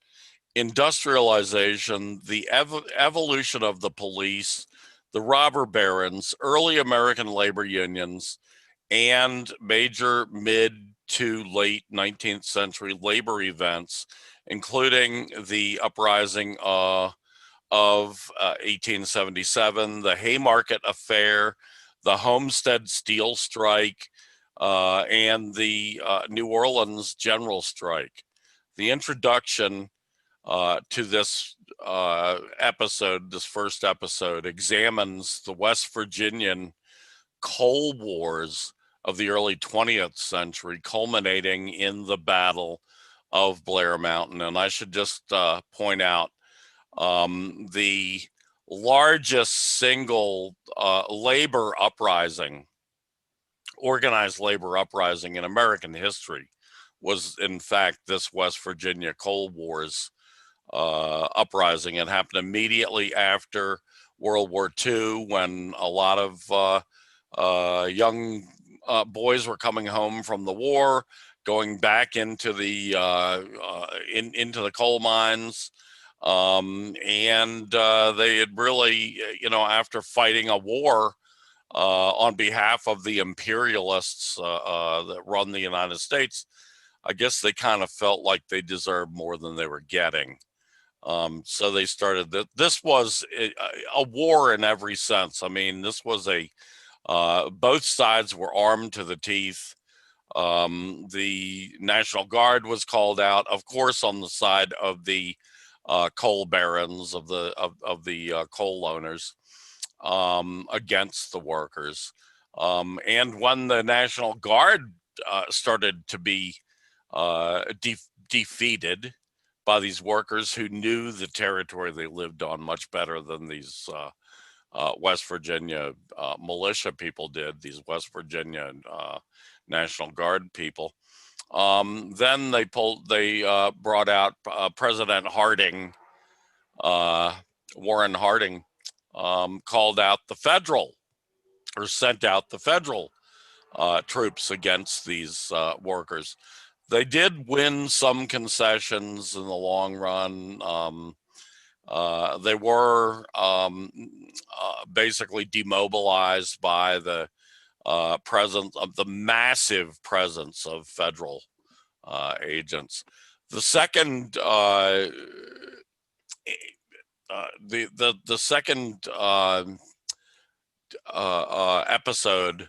Industrialization, the evolution of the police, the robber barons, early American labor unions, and major mid to late 19th century labor events, including the uprising of 1877, the Haymarket Affair, the Homestead steel strike, and the New Orleans general strike. The introduction to this episode, this first episode, examines the West Virginian coal wars of the early 20th century, culminating in the Battle of Blair Mountain. And I should just point out the largest single organized labor uprising in American history was, in fact, this West Virginia coal wars uprising. It happened immediately after World War II, when a lot of young boys were coming home from the war, going back into the into the coal mines, and they had really, after fighting a war on behalf of the imperialists that run the United States, I guess they kind of felt like they deserved more than they were getting. So they started this was a war in every sense. I mean, this was both sides were armed to the teeth. The National Guard was called out, of course, on the side of the coal barons, of the coal owners, against the workers. And when the National Guard started to be defeated by these workers who knew the territory they lived on much better than these West Virginia militia people did, these West Virginia National Guard people. Then they brought out President Harding, Warren Harding, called out sent out the federal troops against these workers. They did win some concessions in the long run. They were basically demobilized by the presence of the massive presence of federal agents. The second the second episode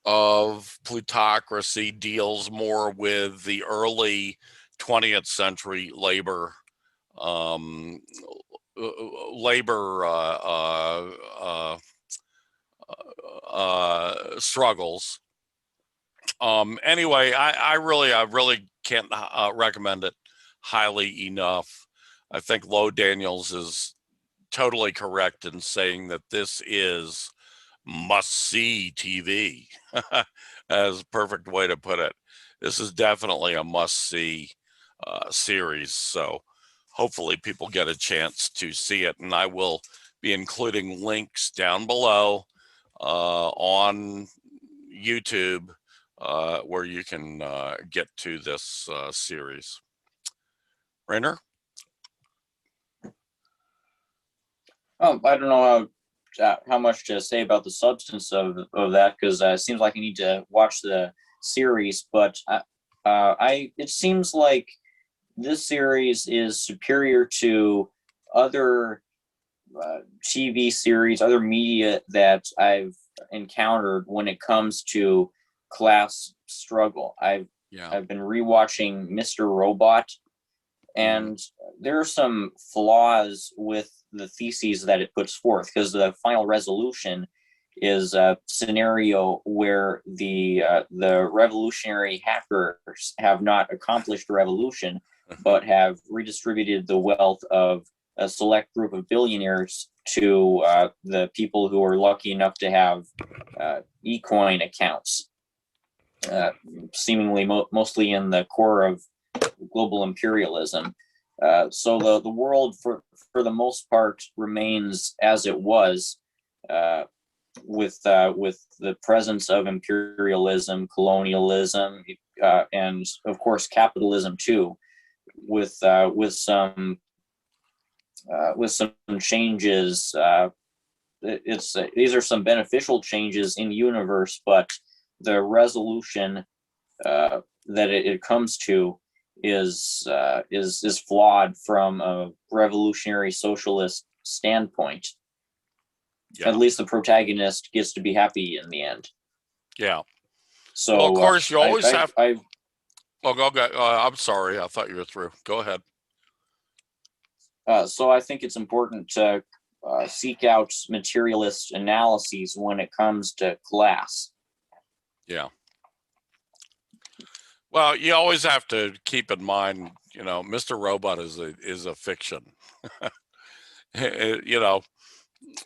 of Plutocracy deals more with the early 20th century labor struggles. Anyway, I really can't recommend it highly enough. I think Lo Daniels is totally correct in saying that this is must-see TV. As a perfect way to put it. This is definitely a must-see series. So hopefully people get a chance to see it, and I will be including links down below on YouTube where you can get to this series. Rainer? I don't know how much to say about the substance of that, because it seems like I need to watch the series. But it seems like this series is superior to other TV series, other media that I've encountered when it comes to class struggle. I've been rewatching Mr. Robot, and there are some flaws with the theses that it puts forth, because the final resolution is a scenario where the revolutionary hackers have not accomplished a revolution, but have redistributed the wealth of a select group of billionaires to the people who are lucky enough to have eCoin accounts, seemingly mostly in the core of global imperialism. So the world, for the most part, remains as it was, with the presence of imperialism, colonialism, and of course capitalism too, with some changes. These are some beneficial changes in the universe, but the resolution that it comes to is flawed from a revolutionary socialist standpoint. Yeah. At least the protagonist gets to be happy in the end. Yeah. So well, of course, you always have. Oh, go. I'm sorry. I thought you were through. Go ahead. So I think it's important to seek out materialist analyses when it comes to class. Yeah. Well, you always have to keep in mind, Mr. Robot is a fiction.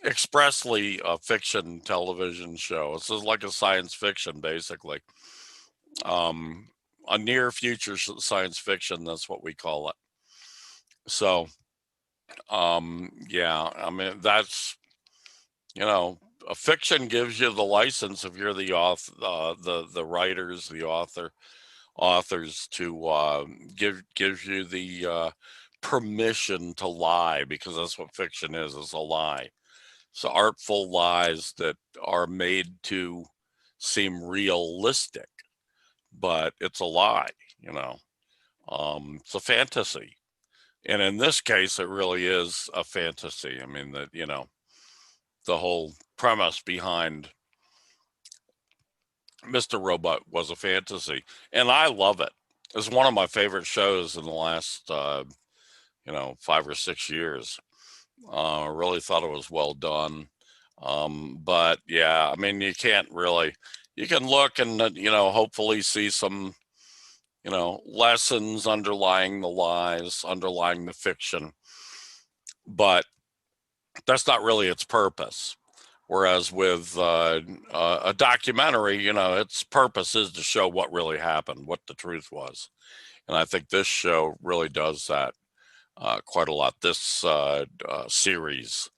Expressly a fiction television show. It's just like a science fiction, basically. A near future science fiction, that's what we call it. So, yeah, I mean, that's, a fiction gives you the license if you're the author, the writers, the authors to gives you the permission to lie, because that's what fiction is. It's a lie. So artful lies that are made to seem realistic, but it's a lie. It's a fantasy, and in this case, it really is a fantasy. I mean, that the whole premise behind Mr. Robot was a fantasy, and I love it. It's one of my favorite shows in the last 5 or 6 years. I really thought it was well done. But yeah, I mean, you can't really, you can look and hopefully see some lessons underlying the lies, underlying the fiction, but that's not really its purpose. Whereas with a documentary, its purpose is to show what really happened, what the truth was. And I think this show really does that quite a lot. This series,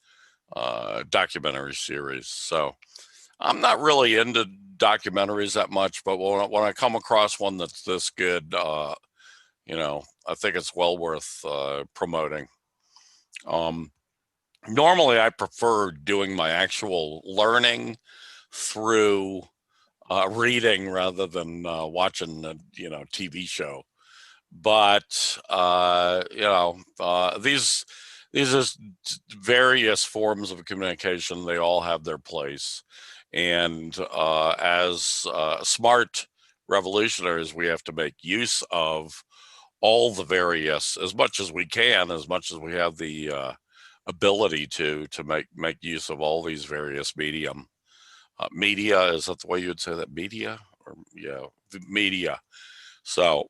documentary series. So I'm not really into documentaries that much, but when I come across one that's this good, I think it's well worth promoting. Normally, I prefer doing my actual learning through reading rather than watching a TV show. But these are various forms of communication. They all have their place, and as smart revolutionaries, we have to make use of all the various, as much as we can, as much as we have the ability to make use of all these various medium. Media, is that the way you would say that? Media, or media. So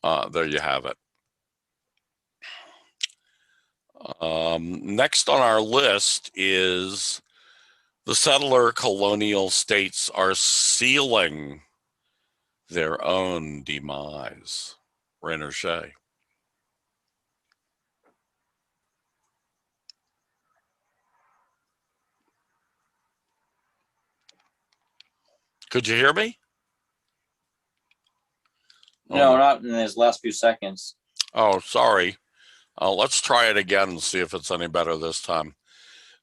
there you have it. Next on our list is the settler-colonial states are sealing their own demise. Rainer Shea. Could you hear me? No, not in his last few seconds. Oh, sorry. Let's try it again and see if it's any better this time.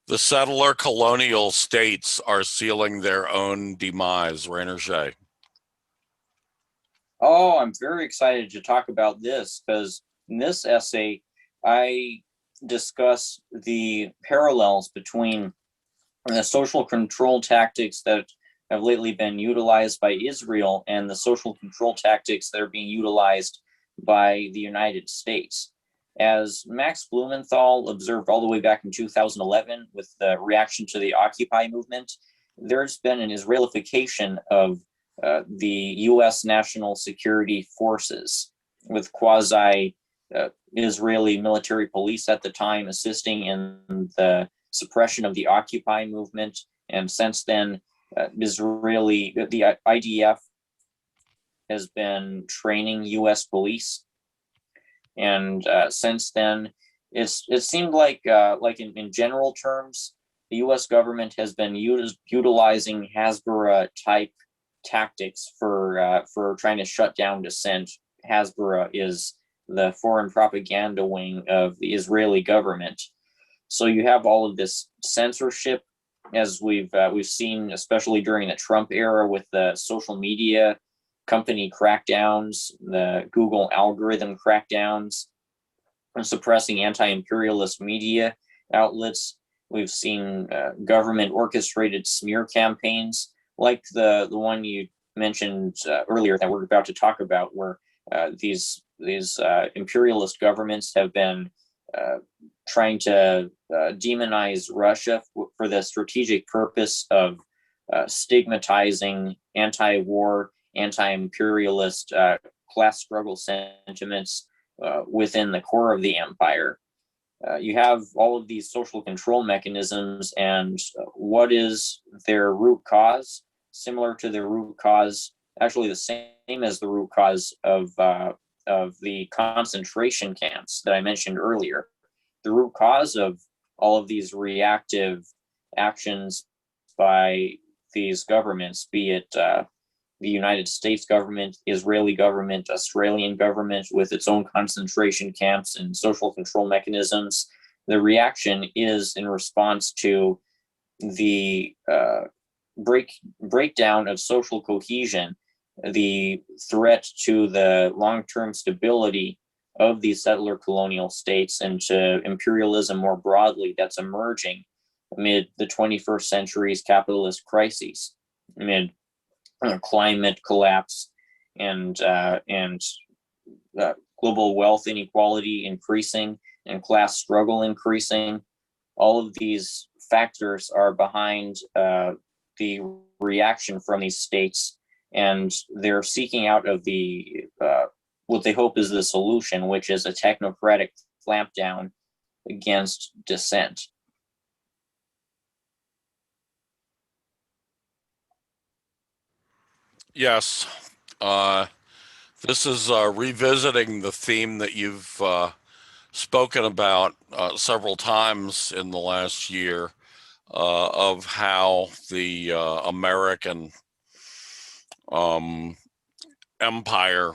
The settler colonial states are sealing their own demise. Rainer Shea. Oh, I'm very excited to talk about this because in this essay, I discuss the parallels between the social control tactics that have lately been utilized by Israel and the social control tactics that are being utilized by the United States. As Max Blumenthal observed all the way back in 2011 with the reaction to the Occupy movement, there's been an Israelification of the US national security forces, with quasi Israeli military police at the time assisting in the suppression of the Occupy movement. And since then, the IDF has been training US police. And since then, it seemed like in general terms, the US government has been utilizing Hasbara type tactics for trying to shut down dissent. Hasbara is the foreign propaganda wing of the Israeli government. So you have all of this censorship, as we've seen, especially during the Trump era with the social media company crackdowns, the Google algorithm crackdowns, and suppressing anti-imperialist media outlets. We've seen government orchestrated smear campaigns like the one you mentioned earlier that we're about to talk about, where these imperialist governments have been trying to demonize Russia for the strategic purpose of stigmatizing anti-war, anti-imperialist class struggle sentiments within the core of the empire. You have all of these social control mechanisms, and what is their root cause? Similar to the root cause, actually the same as the root cause of the concentration camps that I mentioned earlier. The root cause of all of these reactive actions by these governments, be it the United States government, Israeli government, Australian government with its own concentration camps and social control mechanisms, the reaction is in response to the breakdown of social cohesion, the threat to the long-term stability of these settler colonial states and to imperialism more broadly that's emerging amid the 21st century's capitalist crises, amid climate collapse and global wealth inequality increasing and class struggle increasing. All of these factors are behind the reaction from these states, and they're seeking out of the what they hope is the solution, which is a technocratic clampdown against dissent. Yes. This is revisiting the theme that you've spoken about several times in the last year of how the American empire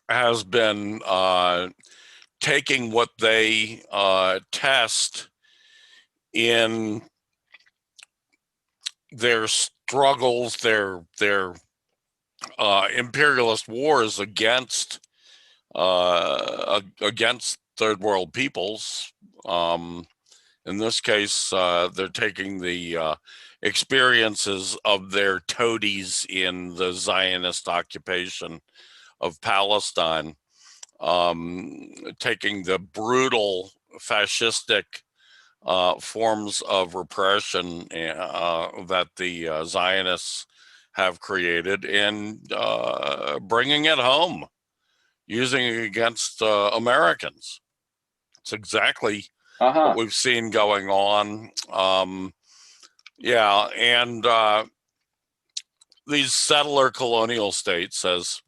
has been taking what they test in their struggles, their imperialist wars against third world peoples. In this case, they're taking the experiences of their toadies in the Zionist occupation of Palestine, taking the brutal fascistic forms of repression that the Zionists have created and bringing it home, using it against Americans. It's exactly what we've seen going on. Yeah, and these settler-colonial states, as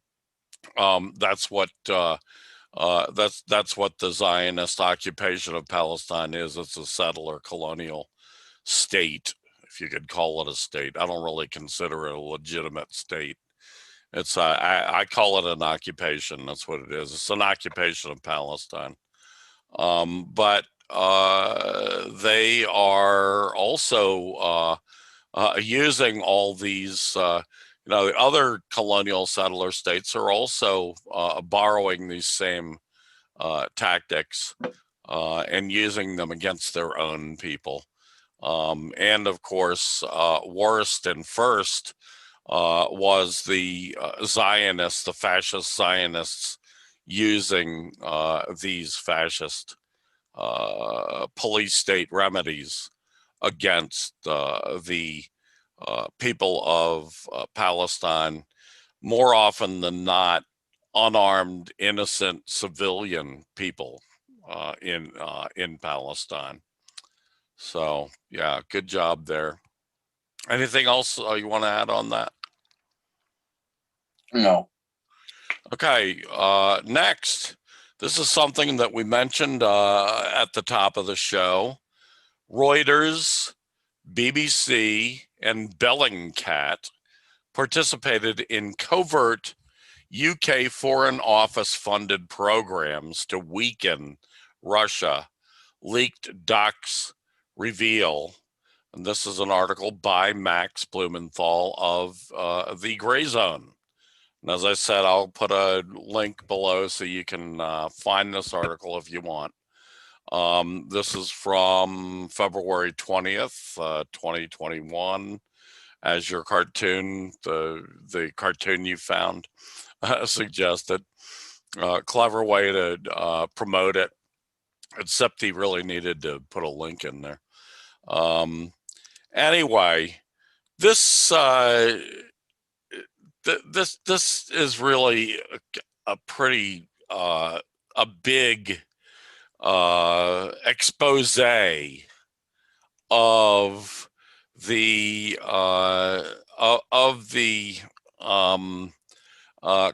that's what that's what the Zionist occupation of Palestine is. It's a settler-colonial state, if you could call it a state. I don't really consider it a legitimate state. It's I call it an occupation. That's what it is. It's an occupation of Palestine. But they are also using all these, the other colonial settler states are also borrowing these same tactics and using them against their own people. And of course, worst and first was the Zionists, the fascist Zionists, using these fascist police state remedies against the people of Palestine, more often than not, unarmed, innocent civilian people in Palestine. So yeah, good job there. Anything else you want to add on that? No. Okay, next. This is something that we mentioned at the top of the show. Reuters, BBC, and Bellingcat participated in covert UK Foreign Office funded programs to weaken Russia, leaked docs reveal. And this is an article by Max Blumenthal of the Gray Zone. And as I said, I'll put a link below so you can find this article if you want. This is from February 20th, 2021, as your cartoon, the cartoon you found suggested. Clever way to promote it, except he really needed to put a link in there. Anyway, this this is really a pretty a big expose of the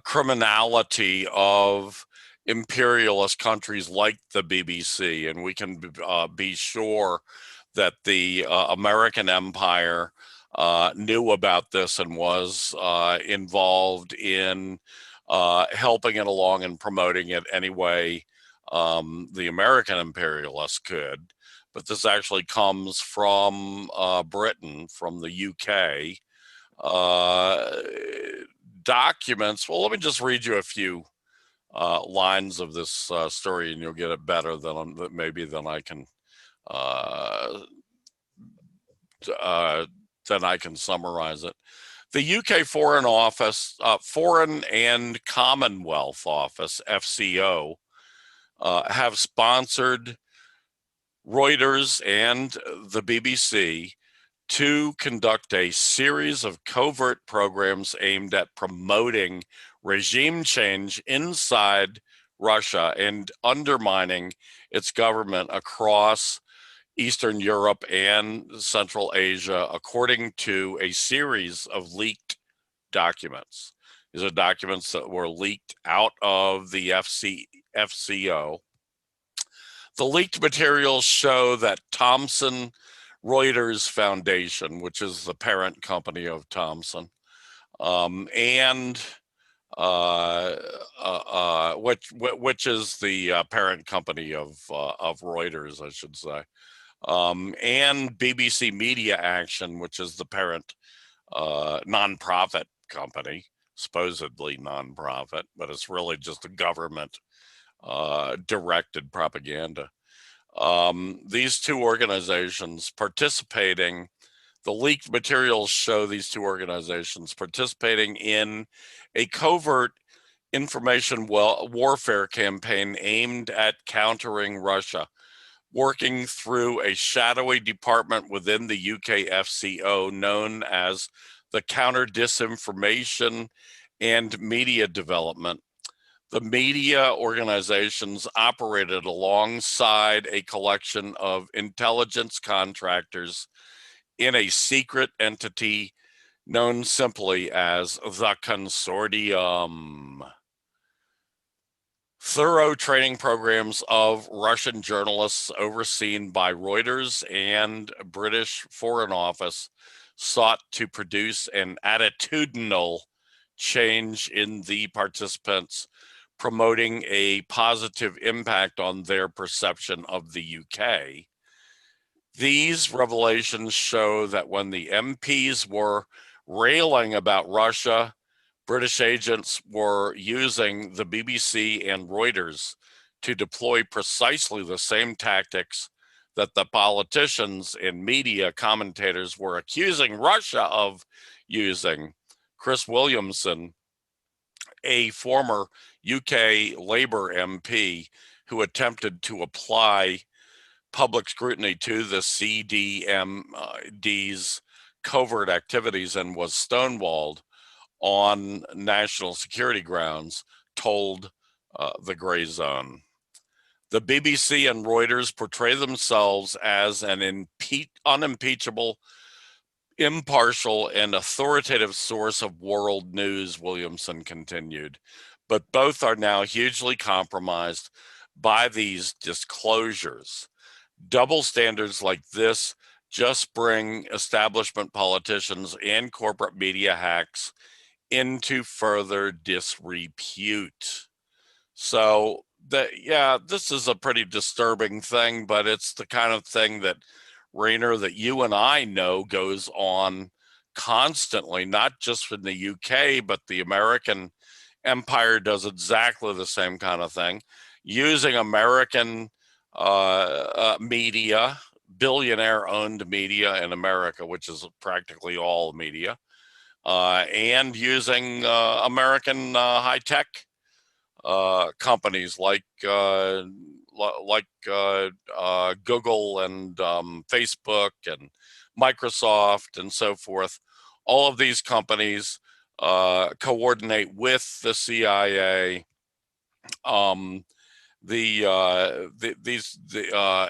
criminality of imperialist countries like the BBC, and we can be sure that the American empire knew about this and was involved in helping it along and promoting it anyway the American imperialists could. But this actually comes from Britain, from the UK. Documents. Well, let me just read you a few lines of this story, and you'll get it better than maybe than I can summarize it. The UK Foreign Office, Foreign and Commonwealth Office (FCO), have sponsored Reuters and the BBC to conduct a series of covert programs aimed at promoting regime change inside Russia and undermining its government across Eastern Europe and Central Asia, according to a series of leaked documents. These are documents that were leaked out of the FCO. The leaked materials show that Thomson Reuters Foundation, which is the parent company of Thomson, and which is the parent company of Reuters, I should say, and BBC Media Action, which is the parent nonprofit company, supposedly nonprofit, but it's really just a government directed propaganda. These two organizations participating, the leaked materials show these two organizations participating in a covert information warfare campaign aimed at countering Russia, working through a shadowy department within the UK FCO known as the Counter Disinformation and Media Development. The media organizations operated alongside a collection of intelligence contractors in a secret entity known simply as the Consortium. Thorough training programs of Russian journalists overseen by Reuters and British Foreign Office sought to produce an attitudinal change in the participants, promoting a positive impact on their perception of the UK. These revelations show that when the MPs were railing about Russia, British agents were using the BBC and Reuters to deploy precisely the same tactics that the politicians and media commentators were accusing Russia of using. Chris Williamson, a former UK Labour MP who attempted to apply public scrutiny to the CDMD's covert activities and was stonewalled on national security grounds, told the Gray Zone. The BBC and Reuters portray themselves as an unimpeachable, impartial, and authoritative source of world news, Williamson continued, but both are now hugely compromised by these disclosures. Double standards like this just bring establishment politicians and corporate media hacks into further disrepute. So this is a pretty disturbing thing, but it's the kind of thing that, Rainer, that you and I know goes on constantly, not just in the UK, but the American empire does exactly the same kind of thing, using American media, billionaire-owned media in America, which is practically all media, and using American high-tech companies like Google and Facebook and Microsoft and so forth. All of these companies coordinate with the CIA.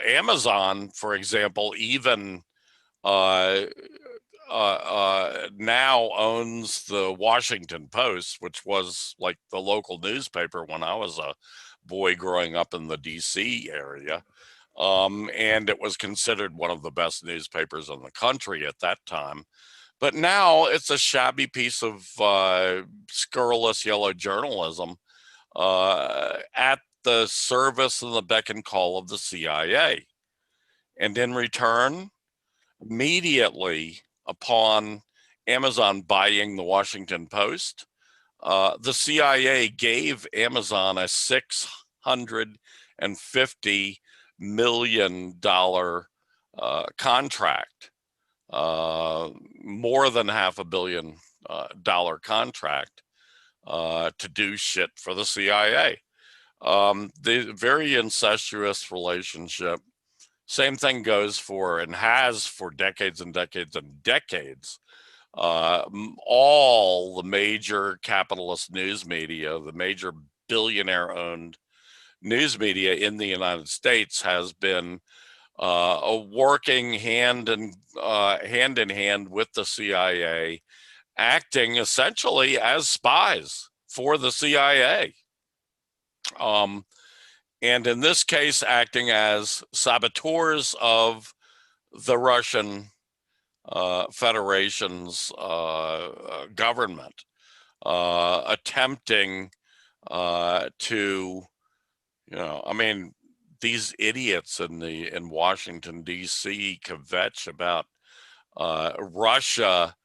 Amazon, for example, even now owns the Washington Post, which was like the local newspaper when I was a boy growing up in the DC area. And it was considered one of the best newspapers in the country at that time. But now it's a shabby piece of scurrilous yellow journalism at the service and the beck and call of the CIA. And in return, immediately upon Amazon buying the Washington Post, the CIA gave Amazon a $650 million contract, more than $500 million contract to do shit for the CIA. The very incestuous relationship. Same thing goes for and has for decades and decades and decades. All the major capitalist news media, the major billionaire-owned news media in the United States has been working hand in hand with the CIA, acting essentially as spies for the CIA. And in this case, acting as saboteurs of the Russian Federation's government, attempting to, these idiots in Washington, D.C. kvetch about Russia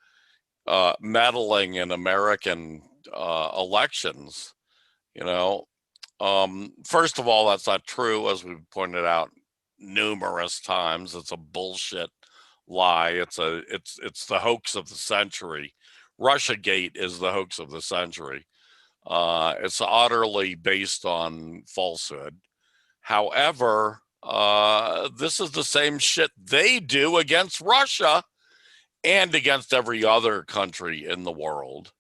meddling in American elections. You know, first of all, that's not true, as we've pointed out numerous times. It's a bullshit lie. It's the hoax of the century. Russiagate is the hoax of the century. It's utterly based on falsehood. However, this is the same shit they do against Russia and against every other country in the world,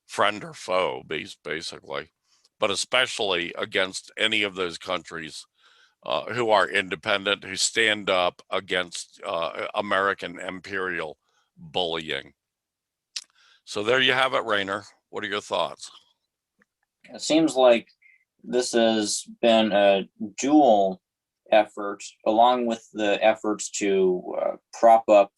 friend or foe, basically, but especially against any of those countries who are independent, who stand up against American imperial bullying. So there you have it, Rainer. What are your thoughts? It seems like this has been a dual effort, along with the efforts to prop up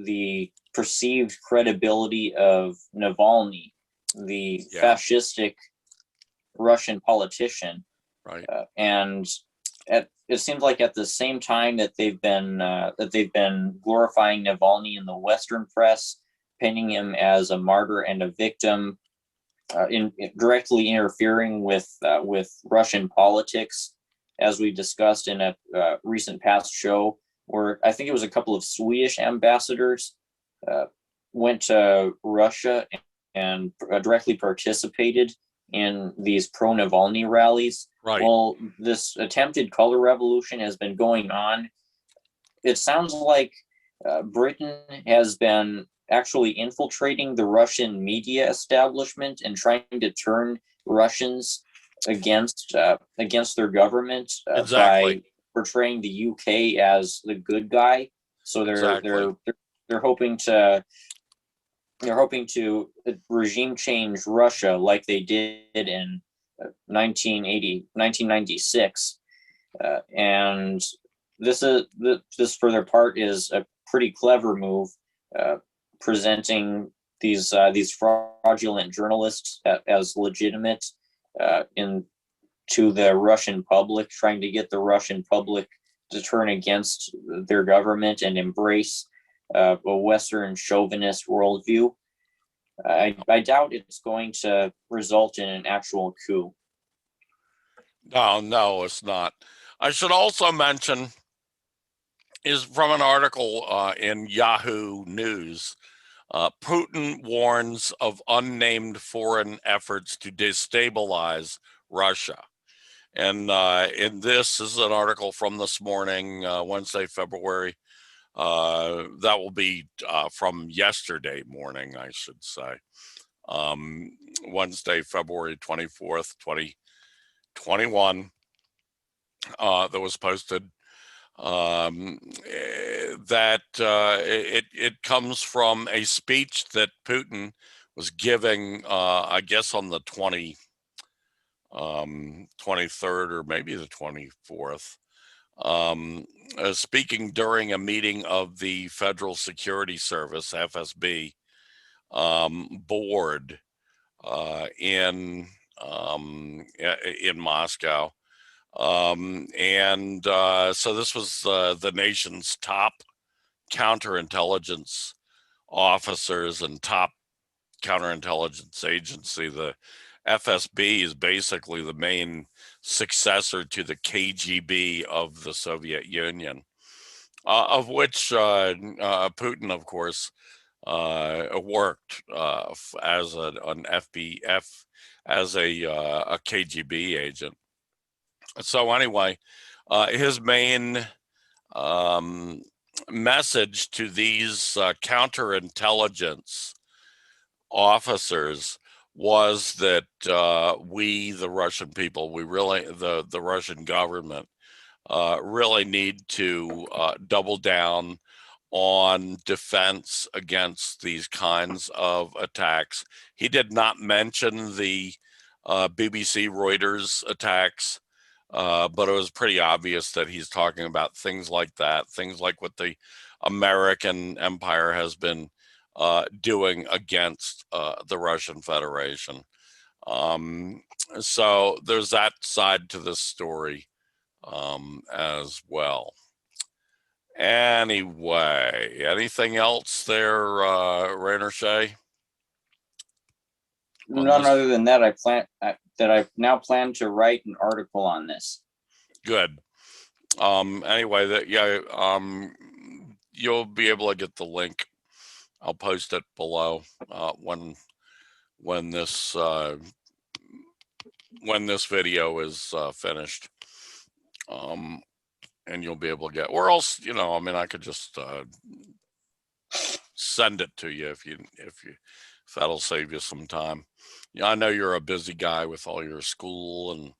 the perceived credibility of Navalny, the fascistic Russian politician. Right. And it seems like at the same time that they've been glorifying Navalny in the Western press, painting him as a martyr and a victim, directly interfering with Russian politics, as we discussed in a recent past show, where I think it was a couple of Swedish ambassadors went to Russia and directly participated in these pro-Navalny rallies. Right. Well, this attempted color revolution has been going on. It sounds like Britain has been actually infiltrating the Russian media establishment and trying to turn Russians against their government Exactly. by portraying the UK as the good guy. So they're hoping to regime change Russia like they did in 1996. And this for their part is a pretty clever move, presenting these fraudulent journalists as legitimate to the Russian public, trying to get the Russian public to turn against their government and embrace a Western chauvinist worldview. I doubt it's going to result in an actual coup. No, it's not. I should also mention is from an article in Yahoo News. Putin warns of unnamed foreign efforts to destabilize Russia. And this is an article from this morning, Wednesday, February. That will be from yesterday morning, I should say. Wednesday, February 24th, 2021. That was posted. That it comes from a speech that Putin was giving, I guess on the 23rd or maybe the 24th, speaking during a meeting of the Federal Security Service, FSB, board in Moscow. So this was the nation's top counterintelligence officers and top counterintelligence agency. The FSB is basically the main successor to the KGB of the Soviet Union, of which Putin, of course, worked as an FBF, as a KGB agent. So anyway, his main message to these counterintelligence officers was that we, the Russian people, we really, the Russian government, really need to double down on defense against these kinds of attacks. He did not mention the BBC Reuters attacks, but it was pretty obvious that he's talking about things like that, things like what the American empire has been doing against the Russian Federation. So there's that side to this story as well. Anyway, anything else there, Rainer Shea? None other than that, I've now planned to write an article on this. Good. Anyway, you'll be able to get the link. I'll post it below when this video is finished. And you'll be able to get, or else, I mean, I could just send it to you if that'll save you some time. I know you're a busy guy with all your school and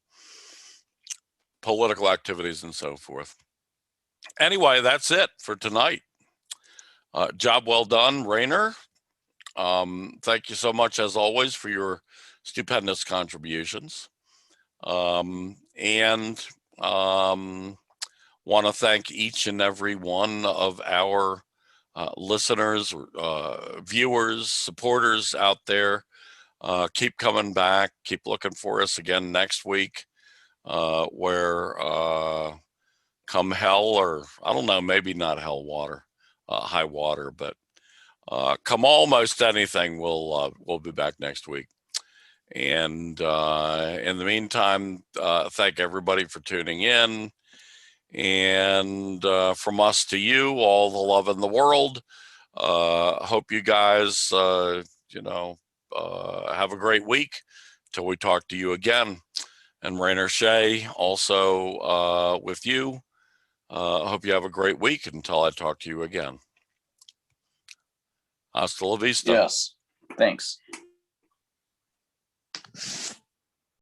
political activities and so forth. Anyway, that's it for tonight. Job well done, Rainer. Thank you so much, as always, for your stupendous contributions. And want to thank each and every one of our listeners, viewers, supporters out there. Keep coming back. Keep looking for us again next week, where come hell, or I don't know, maybe not hell water, high water, but come almost anything, we'll be back next week. And in the meantime, thank everybody for tuning in. And from us to you, all the love in the world. Hope you guys, have a great week till we talk to you again. And Rainer Shea, also with you. Hope you have a great week until I talk to you again. Hasta la vista. Yes. Thanks.